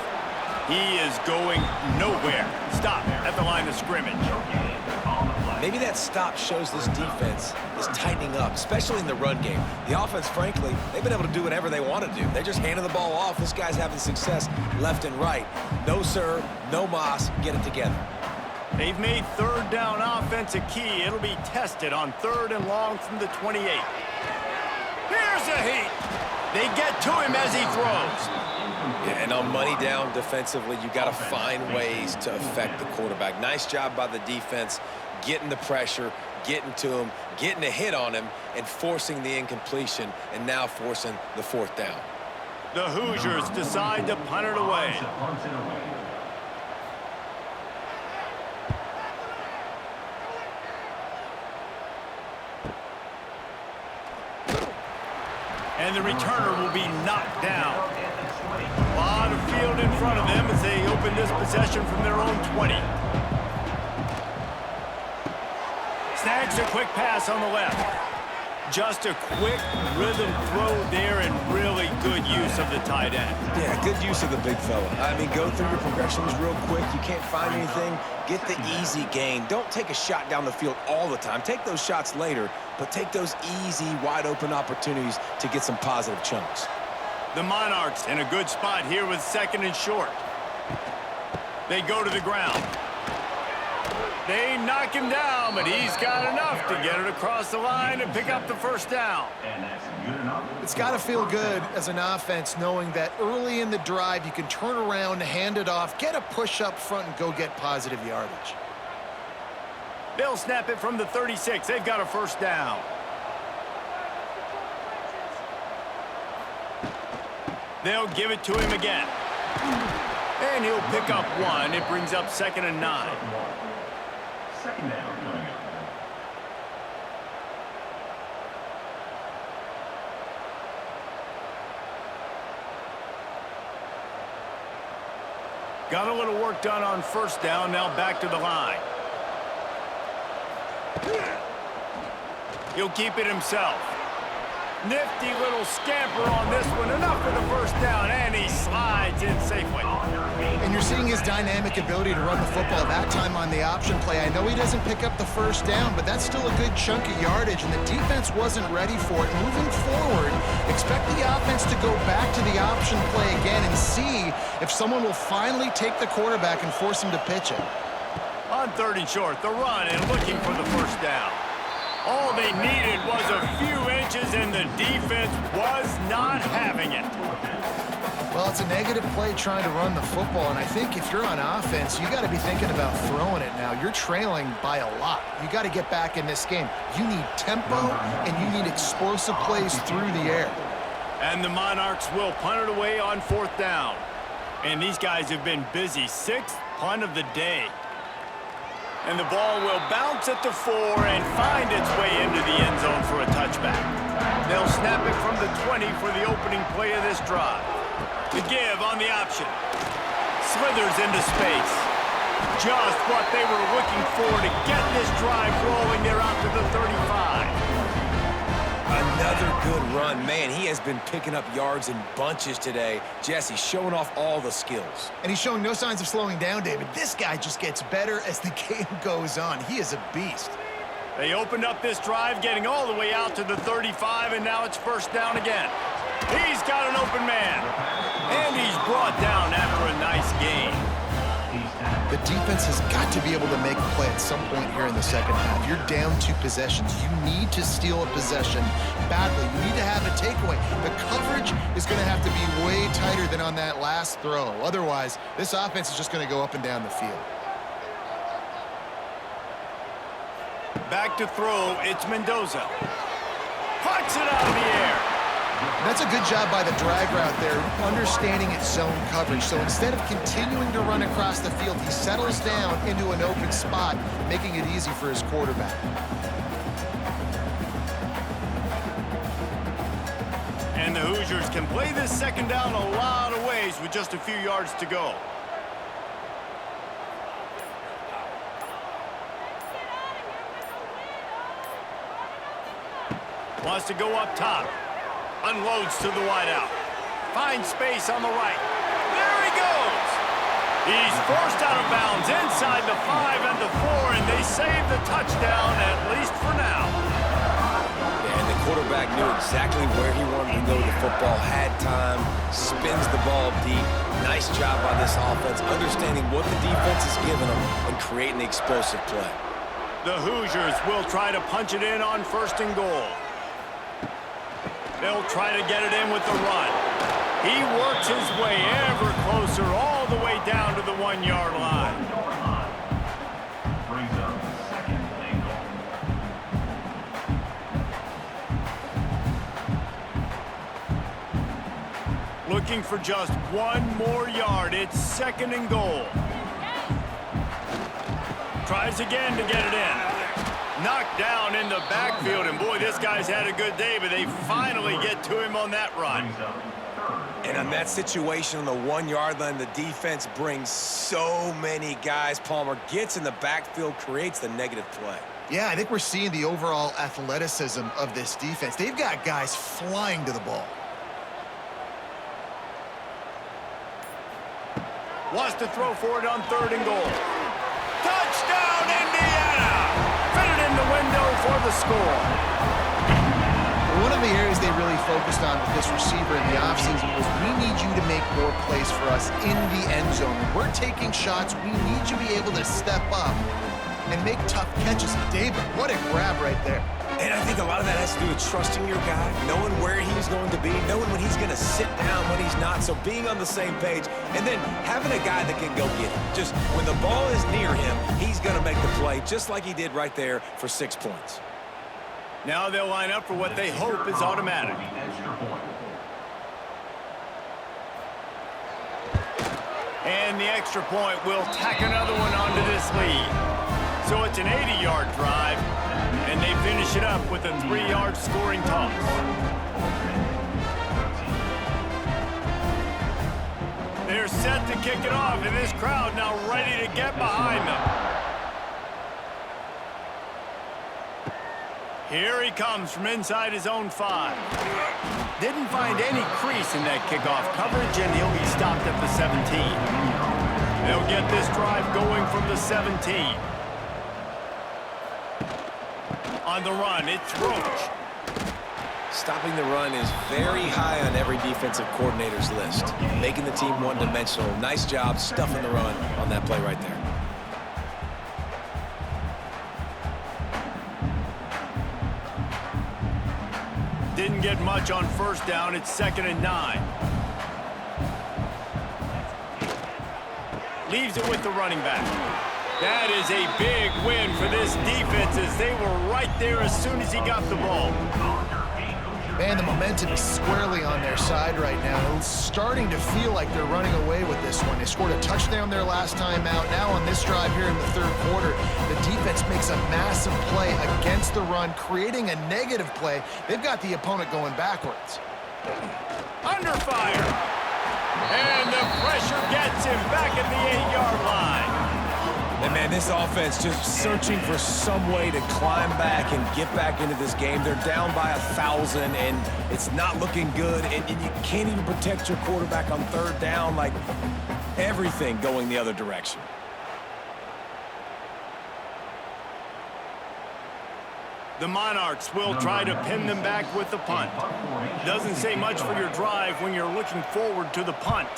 He is going nowhere. Stop at the line of scrimmage. Maybe that stop shows this defense is tightening up, especially in the run game. The offense, frankly, they've been able to do whatever they want to do. They're just handing the ball off. This guy's having success left and right. No, sir, no mas, get it together. They've made 3rd down offense a key. It'll be tested on 3rd and long from the 28. Here's a heat. They get to him as he throws. Yeah, and on money down defensively, you got to find ways to affect the quarterback. Nice job by the defense, getting the pressure, getting to him, getting a hit on him, and forcing the incompletion, and now forcing the 4th down. The Hoosiers decide to punt it away. And the returner will be knocked down. A lot of field in front of them as they open this possession from their own 20. Snags a quick pass on the left. Just a quick rhythm throw there and really good use of the tight end. Yeah, good use of the big fella. I mean, go through your progressions real quick. You can't find anything, get the easy gain. Don't take a shot down the field all the time. Take those shots later, but take those easy, wide-open opportunities to get some positive chunks. The Monarchs in a good spot here with 2nd and short. They go to the ground. They knock him down, but he's got enough to get it across the line and pick up the 1st down. And that's good enough. It's got to feel good as an offense knowing that early in the drive you can turn around, hand it off, get a push up front, and go get positive yardage. They'll snap it from the 36. They've got a 1st down. They'll give it to him again. And he'll pick up 1. It brings up 2nd and 9. 2nd down coming up. Got a little work done on 1st down. Now back to the line. He'll keep it himself. Nifty little scamper on this one. Enough for the first down, and he slides in safely. And you're seeing his dynamic ability to run the football that time on the option play. I know he doesn't pick up the first down, but that's still a good chunk of yardage, and the defense wasn't ready for it. Moving forward, expect the offense to go back to the option play again and see if someone will finally take the quarterback and force him to pitch it. On 3rd and short, the run and looking for the first down. All they needed was a few inches, and the defense was not having it. Well, it's a negative play trying to run the football, and I think if you're on offense, you got to be thinking about throwing it now. You're trailing by a lot. You got to get back in this game. You need tempo, and you need explosive plays through the air. And the Monarchs will punt it away on 4th down. And these guys have been busy. 6th punt of the day. And the ball will bounce at the 4 and find its way into the end zone for a touchback. They'll snap it from the 20 for the opening play of this drive. The give on the option. Slithers into space. Just what they were looking for to get this drive rolling. They're out to the 35. Another good run. Man, he has been picking up yards in bunches today. Jesse showing off all the skills. And he's showing no signs of slowing down, David. This guy just gets better as the game goes on. He is a beast. They opened up this drive, getting all the way out to the 35, and now it's first down again. He's got an open man. And he's brought down after a nice gain. The defense has got to be able to make a play at some point here in the second half. You're down 2 possessions. You need to steal a possession badly. You need to have a takeaway. The coverage is going to have to be way tighter than on that last throw. Otherwise, this offense is just going to go up and down the field. Back to throw, it's Mendoza. Puts it out of the air. That's a good job by the drag route there, understanding its zone coverage. So instead of continuing to run across the field, he settles down into an open spot, making it easy for his quarterback. And the Hoosiers can play this second down a lot of ways with just a few yards to go. Wants to go up top. Unloads to the wideout. Finds space on the right. There he goes. He's forced out of bounds inside the 5 and the 4, and they save the touchdown, at least for now. And the quarterback knew exactly where he wanted to go with the football, had time, spins the ball deep. Nice job by this offense, understanding what the defense is giving them and creating the explosive play. The Hoosiers will try to punch it in on 1st and goal. They'll try to get it in with the run. He works his way ever closer all the way down to the 1-yard line. Brings up 2nd and goal. Looking for just 1 more yard. It's 2nd and goal. Tries again to get it in. Knocked down in the backfield, and boy, this guy's had a good day, but they finally get to him on that run. And on that situation on the 1-yard line, the defense brings so many guys. Palmer gets in the backfield, creates the negative play. Yeah, I think we're seeing the overall athleticism of this defense. They've got guys flying to the ball. Wants to throw for it on 3rd and goal. Touchdown, Indiana! Fitted in the window for the score. One of the areas they really focused on with this receiver in the offseason was we need you to make more plays for us in the end zone. When we're taking shots, we need you to be able to step up and make tough catches. David, what a grab right there. And I think a lot of that has to do with trusting your guy, knowing where he's going to be, knowing when he's going to sit down, when he's not. So being on the same page, and then having a guy that can go get it. Just when the ball is near him, he's going to make the play, just like he did right there for 6 points. Now they'll line up for what they hope is automatic. And the extra point will tack another one onto this lead. So it's an 80-yard drive, and they finish it up with a 3-yard scoring toss. They're set to kick it off, and this crowd now ready to get behind them. Here he comes from inside his own 5. Didn't find any crease in that kickoff coverage, and he'll be stopped at the 17. They'll get this drive going from the 17. On the run, it's Roach. Stopping the run is very high on every defensive coordinator's list. Making the team one-dimensional. Nice job stuffing the run on that play right there. Didn't get much on first down. It's 2nd and 9. Leaves it with the running back. That is a big win for this defense as they were right there as soon as he got the ball. Man, the momentum is squarely on their side right now. It's starting to feel like they're running away with this one. They scored a touchdown their last time out. Now on this drive here in the 3rd quarter, the defense makes a massive play against the run, creating a negative play. They've got the opponent going backwards. Under fire. And the pressure gets him back at the 8-yard line. And man, this offense just searching for some way to climb back and get back into this game. They're down by 1,000, and it's not looking good. And you can't even protect your quarterback on 3rd down. Like, everything going the other direction. The Monarchs will try to pin them back with the punt. Doesn't say much for your drive when you're looking forward to the punt.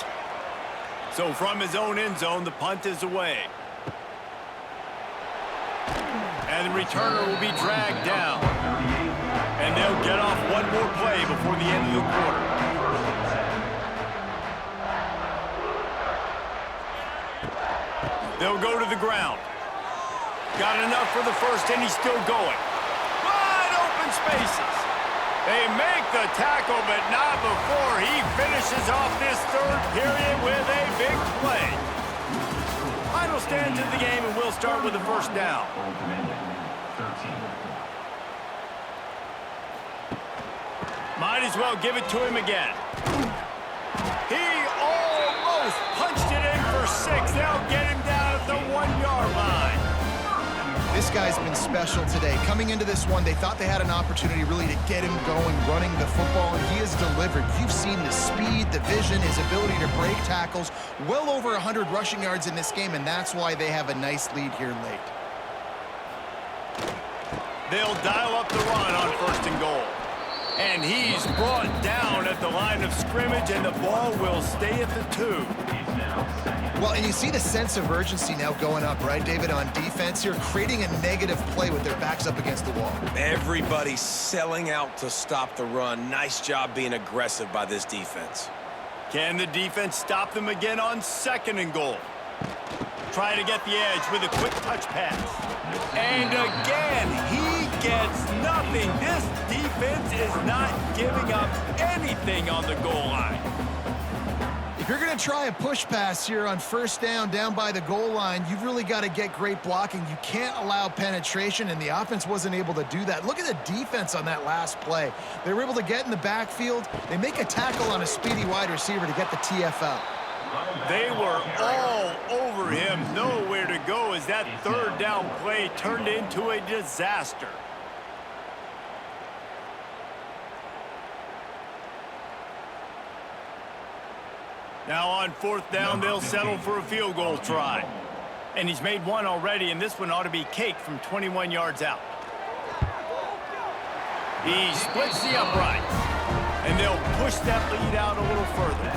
So from his own end zone, the punt is away. And the returner will be dragged down. And they'll get off one more play before the end of the quarter. They'll go to the ground. Got enough for the first, and he's still going. Wide open spaces. They make the tackle, but not before he finishes off this 3rd period with a big play. Final stands of the game, and we'll start with the first down. Might as well give it to him again. He almost punched it in for 6. They'll get him down at the 1-yard line. This guy's been special today. Coming into this one, they thought they had an opportunity really to get him going, running the football, and he has delivered. You've seen the speed, the vision, his ability to break tackles. Well over 100 rushing yards in this game, and that's why they have a nice lead here late. They'll dial up the run on 1st and goal. And he's brought down at the line of scrimmage, and the ball will stay at the 2. Well, and you see the sense of urgency now going up, right, David, on defense here, creating a negative play with their backs up against the wall. Everybody's selling out to stop the run. Nice job being aggressive by this defense. Can the defense stop them again on 2nd and goal? Try to get the edge with a quick touch pass. And again, he gets nothing. This defense is not giving up anything on the goal line. If you're going to try a push pass here on 1st down, down by the goal line, you've really got to get great blocking. You can't allow penetration, and the offense wasn't able to do that. Look at the defense on that last play. They were able to get in the backfield. They make a tackle on a speedy wide receiver to get the TFL. They were all over him, nowhere to go as that 3rd down play turned into a disaster. Now on 4th down, they'll settle for a field goal try. And he's made one already, and this one ought to be cake from 21 yards out. He splits the uprights, and they'll push that lead out a little further.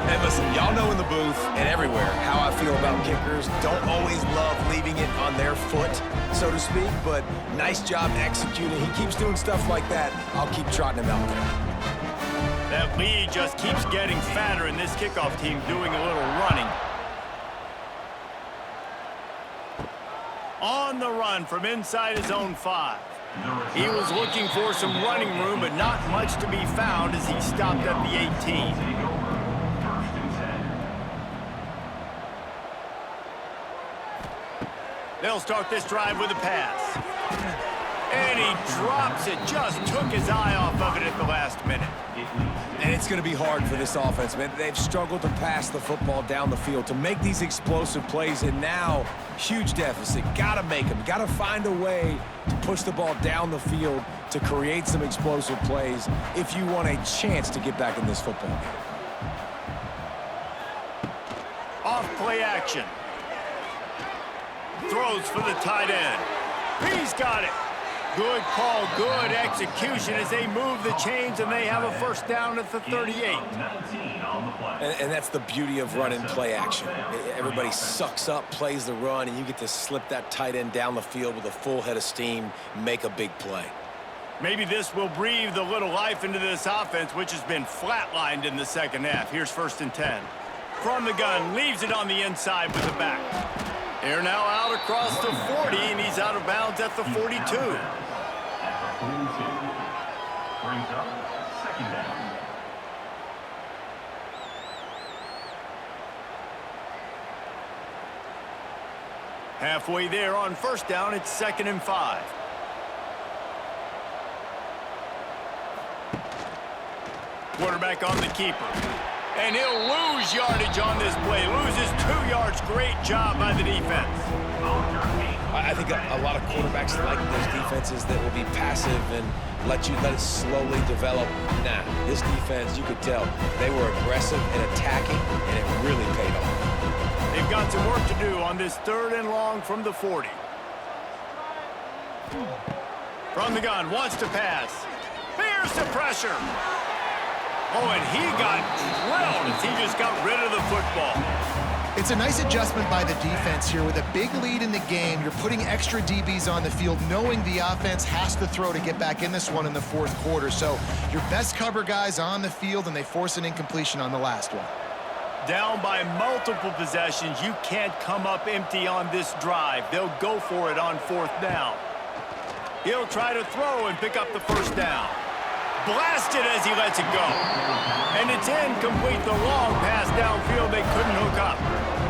And listen, y'all know in the booth and everywhere how I feel about kickers. Don't always love leaving it on their foot, so to speak, but nice job executing. He keeps doing stuff like that. I'll keep trotting him out there. That lead just keeps getting fatter, and this kickoff team doing a little running. On the run from inside his own 5. He was looking for some running room, but not much to be found as he stopped at the 18. They'll start this drive with a pass. And he drops it, just took his eye off of it at the last minute. And it's going to be hard for this offense, man. They've struggled to pass the football down the field, to make these explosive plays, and now huge deficit. Got to make them. Got to find a way to push the ball down the field to create some explosive plays if you want a chance to get back in this football game. Off play action. Throws for the tight end. He's got it. Good call, good execution as they move the chains, and they have a first down at the 38. And that's the beauty of running play action. Everybody sucks up, plays the run, and you get to slip that tight end down the field with a full head of steam, make a big play. Maybe this will breathe a little life into this offense, which has been flatlined in the second half. Here's 1st and 10. From the gun, leaves it on the inside with the back. They're now out across the 40, and he's out of bounds at the 42. At the 42. Brings up 2nd down. Halfway there on 1st down, it's 2nd and 5. Quarterback on the keeper. And he'll lose yardage on this play. Loses 2 yards. Great job by the defense. I think a lot of quarterbacks like those defenses that will be passive and let it slowly develop. Nah, this defense, you could tell, they were aggressive and attacking, and it really paid off. They've got some work to do on this 3rd and long from the 40. From the gun, wants to pass. Here's the pressure. Oh, and he got drilled as he just got rid of the football. It's a nice adjustment by the defense here. With a big lead in the game, you're putting extra DBs on the field, knowing the offense has to throw to get back in this one in the 4th quarter. So your best cover guys on the field, and they force an incompletion on the last one. Down by multiple possessions, you can't come up empty on this drive. They'll go for it on 4th down. He'll try to throw and pick up the 1st down. Blasted as he lets it go. And it's incomplete. The long pass downfield they couldn't hook up.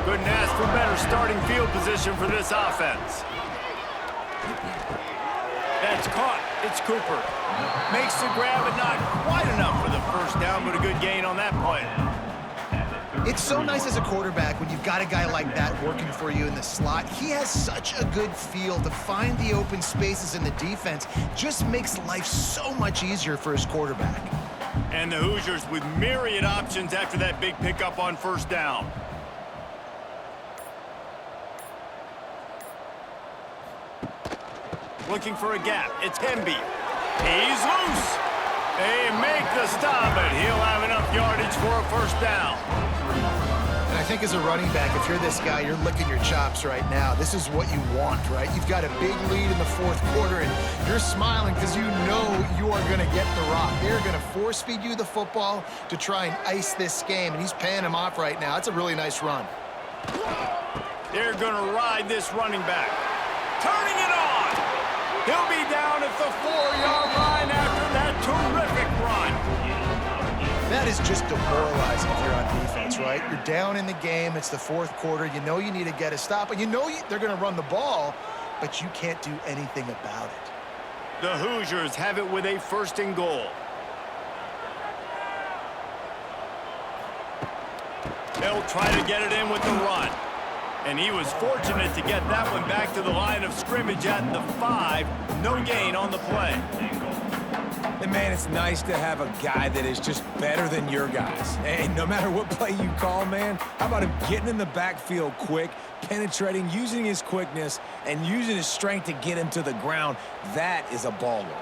Couldn't ask for better starting field position for this offense. That's caught. It's Cooper. Makes the grab, but not quite enough for the 1st down, but a good gain on that play. It's so nice as a quarterback when you've got a guy like that working for you in the slot. He has such a good feel to find the open spaces in the defense. Just makes life so much easier for his quarterback. And the Hoosiers with myriad options after that big pickup on 1st down. Looking for a gap. It's Hemby. He's loose. They make the stop, but he'll have enough yardage for a 1st down. And I think as a running back, if you're this guy, you're licking your chops right now. This is what you want, right? You've got a big lead in the 4th quarter, and you're smiling because you know you are going to get the rock. They're going to force feed you the football to try and ice this game, and he's paying him off right now. It's a really nice run. They're going to ride this running back. Turning it on. He'll be down at the 4-yard line after that terrific run. That is just demoralizing if you're on defense, right? You're down in the game. It's the 4th quarter. You know you need to get a stop, and you know they're going to run the ball, but you can't do anything about it. The Hoosiers have it with a 1st and goal. They'll try to get it in with the run. And he was fortunate to get that one back to the line of scrimmage at the 5. No gain on the play. And, man, it's nice to have a guy that is just better than your guys. And no matter what play you call, man, how about him getting in the backfield quick, penetrating, using his quickness, and using his strength to get him to the ground? That is a baller.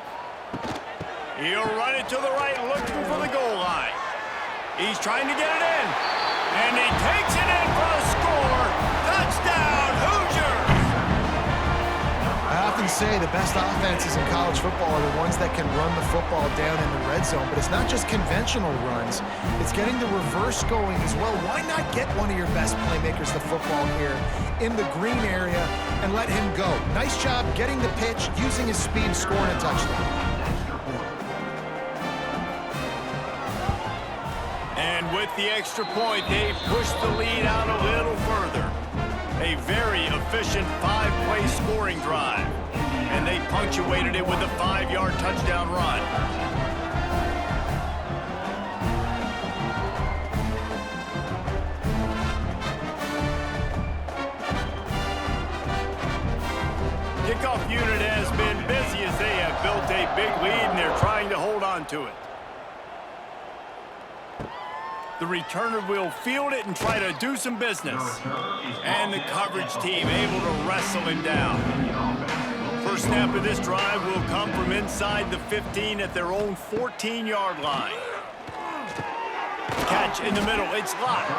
He'll run it to the right, looking for the goal line. He's trying to get it in. And he takes it in for a score. Touchdown, Hoosiers! I often say the best offenses in college football are the ones that can run the football down in the red zone, but it's not just conventional runs. It's getting the reverse going as well. Why not get one of your best playmakers the football here in the green area and let him go? Nice job getting the pitch, using his speed, scoring a touchdown. And with the extra point, they push the lead out a little further. A very efficient 5-play scoring drive. And they punctuated it with a 5-yard touchdown run. Kickoff unit has been busy a big lead, and they're trying to hold on to it. The returner will field it and try to do some business. And the coverage team able to wrestle him down. First snap of this drive will come from inside the 15 at their own 14-yard line. Catch in the middle, it's locked.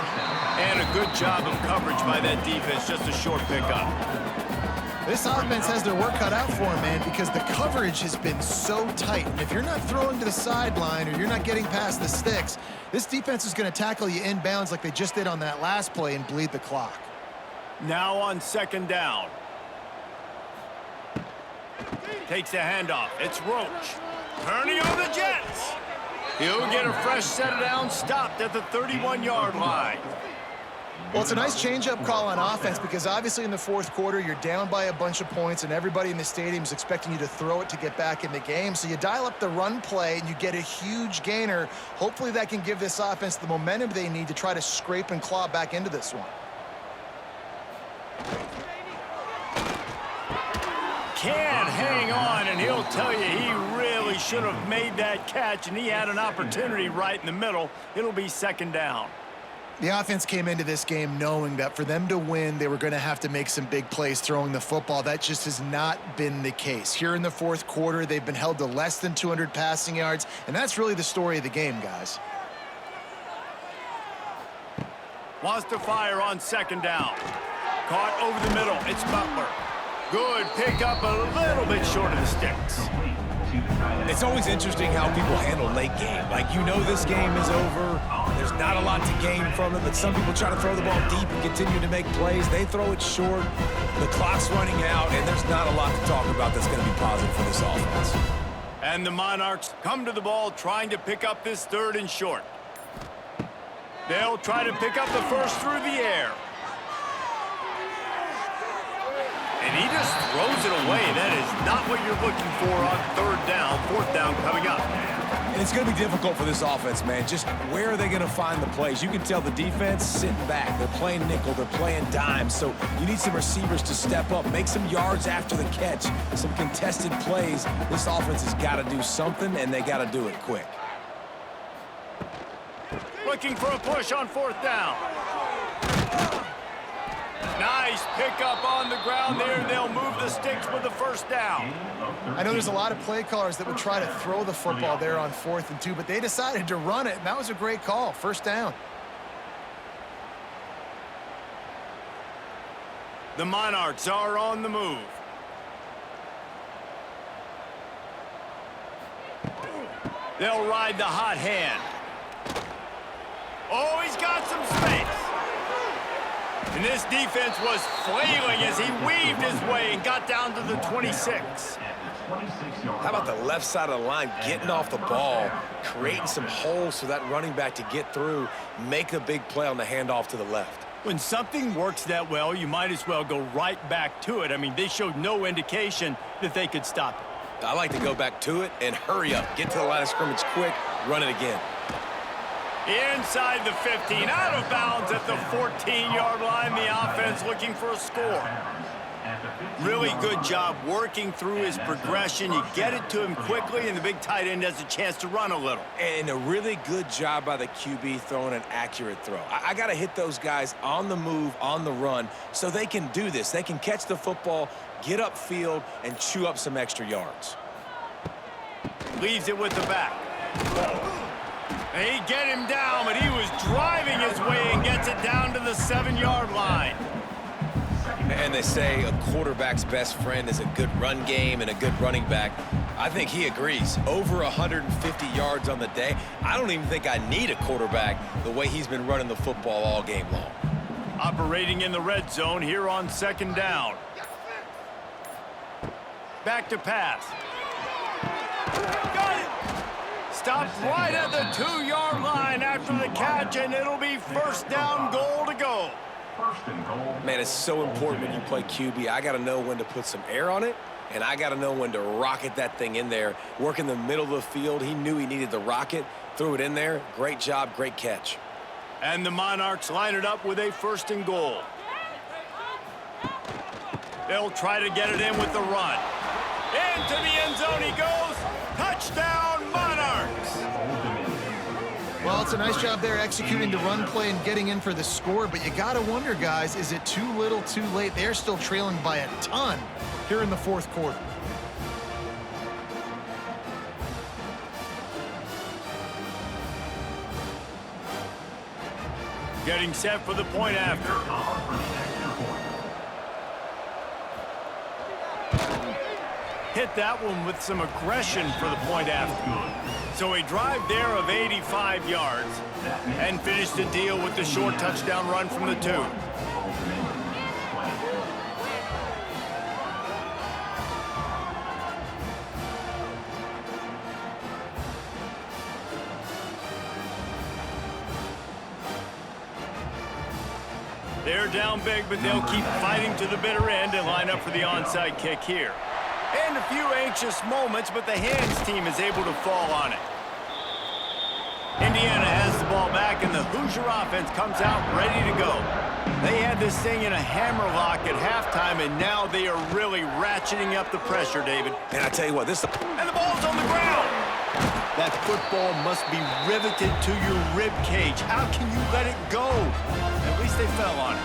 And a good job of coverage by that defense, just a short pickup. This offense has their work cut out for them, man, because the coverage has been so tight. And if you're not throwing to the sideline or you're not getting past the sticks, this defense is going to tackle you inbounds like they just did on that last play and bleed the clock. Now on second down. Takes the handoff. It's Roach. Turning on the Jets. He'll get a fresh set of downs stopped at the 31-yard line. Well, it's a nice change-up call on offense because obviously in the fourth quarter, you're down by a bunch of points and everybody in the stadium is expecting you to throw it to get back in the game. So you dial up the run play and you get a huge gainer. Hopefully that can give this offense the momentum they need to try to scrape and claw back into this one. Can hang on, and he'll tell you he really should have made that catch, and he had an opportunity right in the middle. It'll be second down. The offense came into this game knowing that for them to win, they were going to have to make some big plays throwing the football. That just has not been the case. Here in the fourth quarter, they've been held to less than 200 passing yards, and that's really the story of the game, guys. Wants to fire on second down. Caught over the middle. It's Butler. Good pickup, a little bit short of the sticks. It's always interesting how people handle late game. Like, you know this game is over. There's not a lot to gain from it, but some people try to throw the ball deep and continue to make plays. They throw it short. The clock's running out, and there's not a lot to talk about that's going to be positive for this offense. And the Monarchs come to the ball trying to pick up this third and short. They'll try to pick up the first through the air. And he just throws it away. That is not what you're looking for on third down. Fourth down coming up. And it's going to be difficult for this offense, man. Just where are they going to find the plays? You can tell the defense sitting back. They're playing nickel. They're playing dime. So you need some receivers to step up, make some yards after the catch, some contested plays. This offense has got to do something, and they got to do it quick. Looking for a push on fourth down. Nice pickup on the ground there. They'll move the sticks with the first down. I know there's a lot of play callers that would try to throw the football there on 4th and 2, but they decided to run it, and that was a great call. First down. The Monarchs are on the move. They'll ride the hot hand. Oh, he's got some space. And this defense was flailing as he weaved his way and got down to the 26. How about the left side of the line getting off the ball, creating some holes for that running back to get through, make a big play on the handoff to the left. When something works that well, you might as well go right back to it. I mean, they showed no indication that they could stop it. I like to go back to it and hurry up. Get to the line of scrimmage quick, run it again. Inside the 15, out of bounds at the 14-yard line. The offense looking for a score. Really good job working through his progression. You get it to him quickly, and the big tight end has a chance to run a little. And a really good job by the QB throwing an accurate throw. I got to hit those guys on the move, on the run, so they can do this. They can catch the football, get upfield, and chew up some extra yards. Leaves it with the back. They get him down, but he was driving his way and gets it down to the 7-yard line. And they say a quarterback's best friend is a good run game and a good running back. I think he agrees. Over 150 yards on the day. I don't even think I need a quarterback the way he's been running the football all game long. Operating in the red zone here on second down. Back to pass. Got it! Stopped right at the 2-yard line after the catch, and it'll be first down, goal to go. Man, it's so important when you play QB. I got to know when to put some air on it, and I got to know when to rocket that thing in there. Work in the middle of the field. He knew he needed the rocket, threw it in there. Great job, great catch. And the Monarchs line it up with a first and goal. They'll try to get it in with the run. Into the end zone he goes. Touchdown, Monarchs! Well, it's a nice job there executing the run play and getting in for the score, but you got to wonder, guys, is it too little, too late? They're still trailing by a ton here in the fourth quarter. Getting set for the point after. Hit that one with some aggression for the point after. So a drive there of 85 yards and finished the deal with the short touchdown run from the 2. They're down big, but they'll keep fighting to the bitter end and line up for the onside kick here. And a few anxious moments, but the hands team is able to fall on it. Indiana has the ball back, and the Hoosier offense comes out ready to go. They had this thing in a hammerlock at halftime, and now they are really ratcheting up the pressure, David. And I tell you what, And the ball's on the ground! That football must be riveted to your rib cage. How can you let it go? At least they fell on it.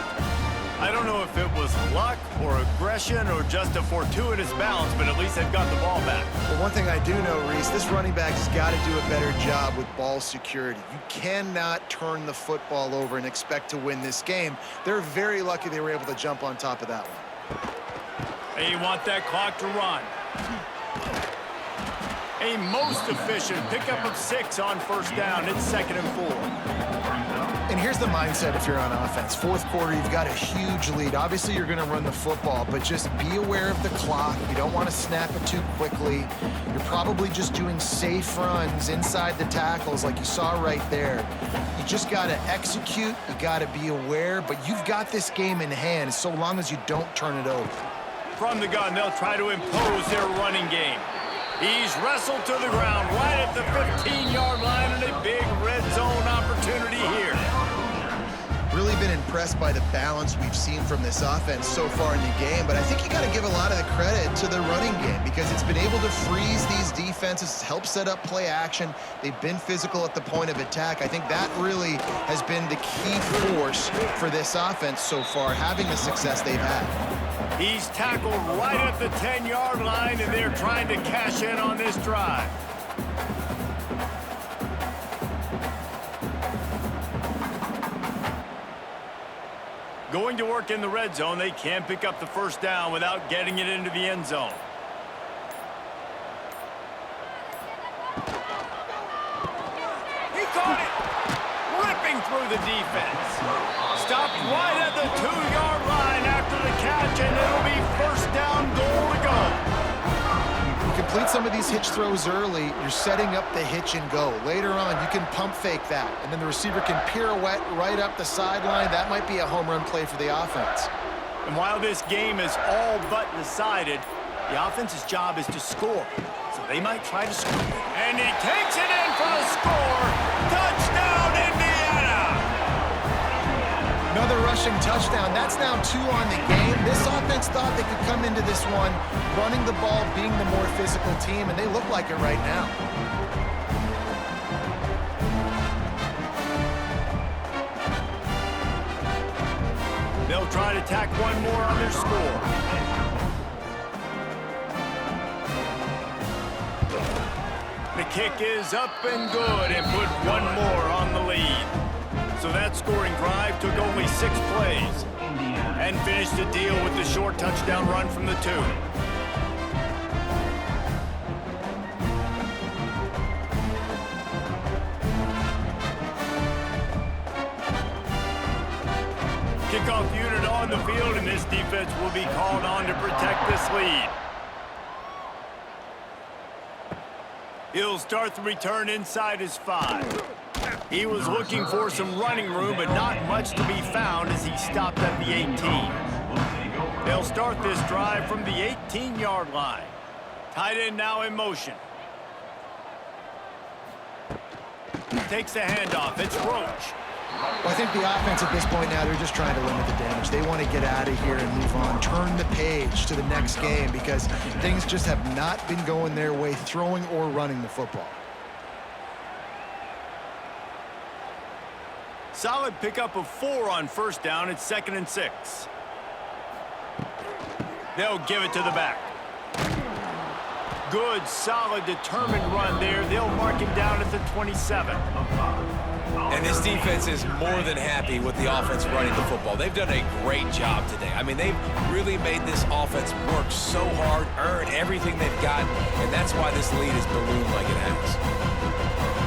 I don't know if it was luck or aggression or just a fortuitous bounce, but at least they've got the ball back. Well, one thing I do know, Reese, this running back has got to do a better job with ball security. You cannot turn the football over and expect to win this game. They're very lucky they were able to jump on top of that one. They want that clock to run. A most efficient pickup of 6 on first down. It's 2nd and 4. And here's the mindset if you're on offense. Fourth quarter, you've got a huge lead. Obviously, you're going to run the football, but just be aware of the clock. You don't want to snap it too quickly. You're probably just doing safe runs inside the tackles like you saw right there. You just got to execute. You got to be aware, but you've got this game in hand so long as you don't turn it over. From the gun, they'll try to impose their running game. He's wrestled to the ground right at the 15-yard line, and a big red zone opportunity here. Really been impressed by the balance we've seen from this offense so far in the game, but I think you got to give a lot of the credit to the running game because it's been able to freeze these defenses, help set up play action. They've been physical at the point of attack. I think that really has been the key force for this offense so far, having the success they've had. He's tackled right at the 10-yard line, and they're trying to cash in on this drive. Going to work in the red zone, they can't pick up the first down without getting it into the end zone. He caught it! Ripping through the defense. Stopped right at the 2-yard line after the catch, and it'll be first down, goal to go. You complete some of these hitch throws early, you're setting up the hitch and go. Later on, you can pump fake that, and then the receiver can pirouette right up the sideline. That might be a home run play for the offense. And while this game is all but decided, the offense's job is to score. So they might try to score. And he takes it in for the score. Touchdown, Indiana! Another rushing touchdown. That's now 2 on the game. This offense thought they could come into this one running the ball, being the more physical team, and they look like it right now. They'll try to tack one more on their score. The kick is up and good and put one more on the lead. So that scoring drive took only 6 plays and finished the deal with the short touchdown run from the 2. Kickoff unit on the field, and this defense will be called on to protect this lead. He'll start the return inside his 5. He was looking for some running room, but not much to be found as he stopped at the 18. They'll start this drive from the 18-yard line. Tight end now in motion. Takes the handoff. It's Roach. Well, I think the offense at this point now, they're just trying to limit the damage. They want to get out of here and move on, turn the page to the next game because things just have not been going their way, throwing or running the football. Solid pickup of 4 on first down. It's 2nd and 6. They'll give it to the back. Good, solid, determined run there. They'll mark him down at the 27. And this defense is more than happy with the offense running the football. They've done a great job today. I mean, they've really made this offense work so hard, earn everything they've got, and that's why this lead is ballooned like it has.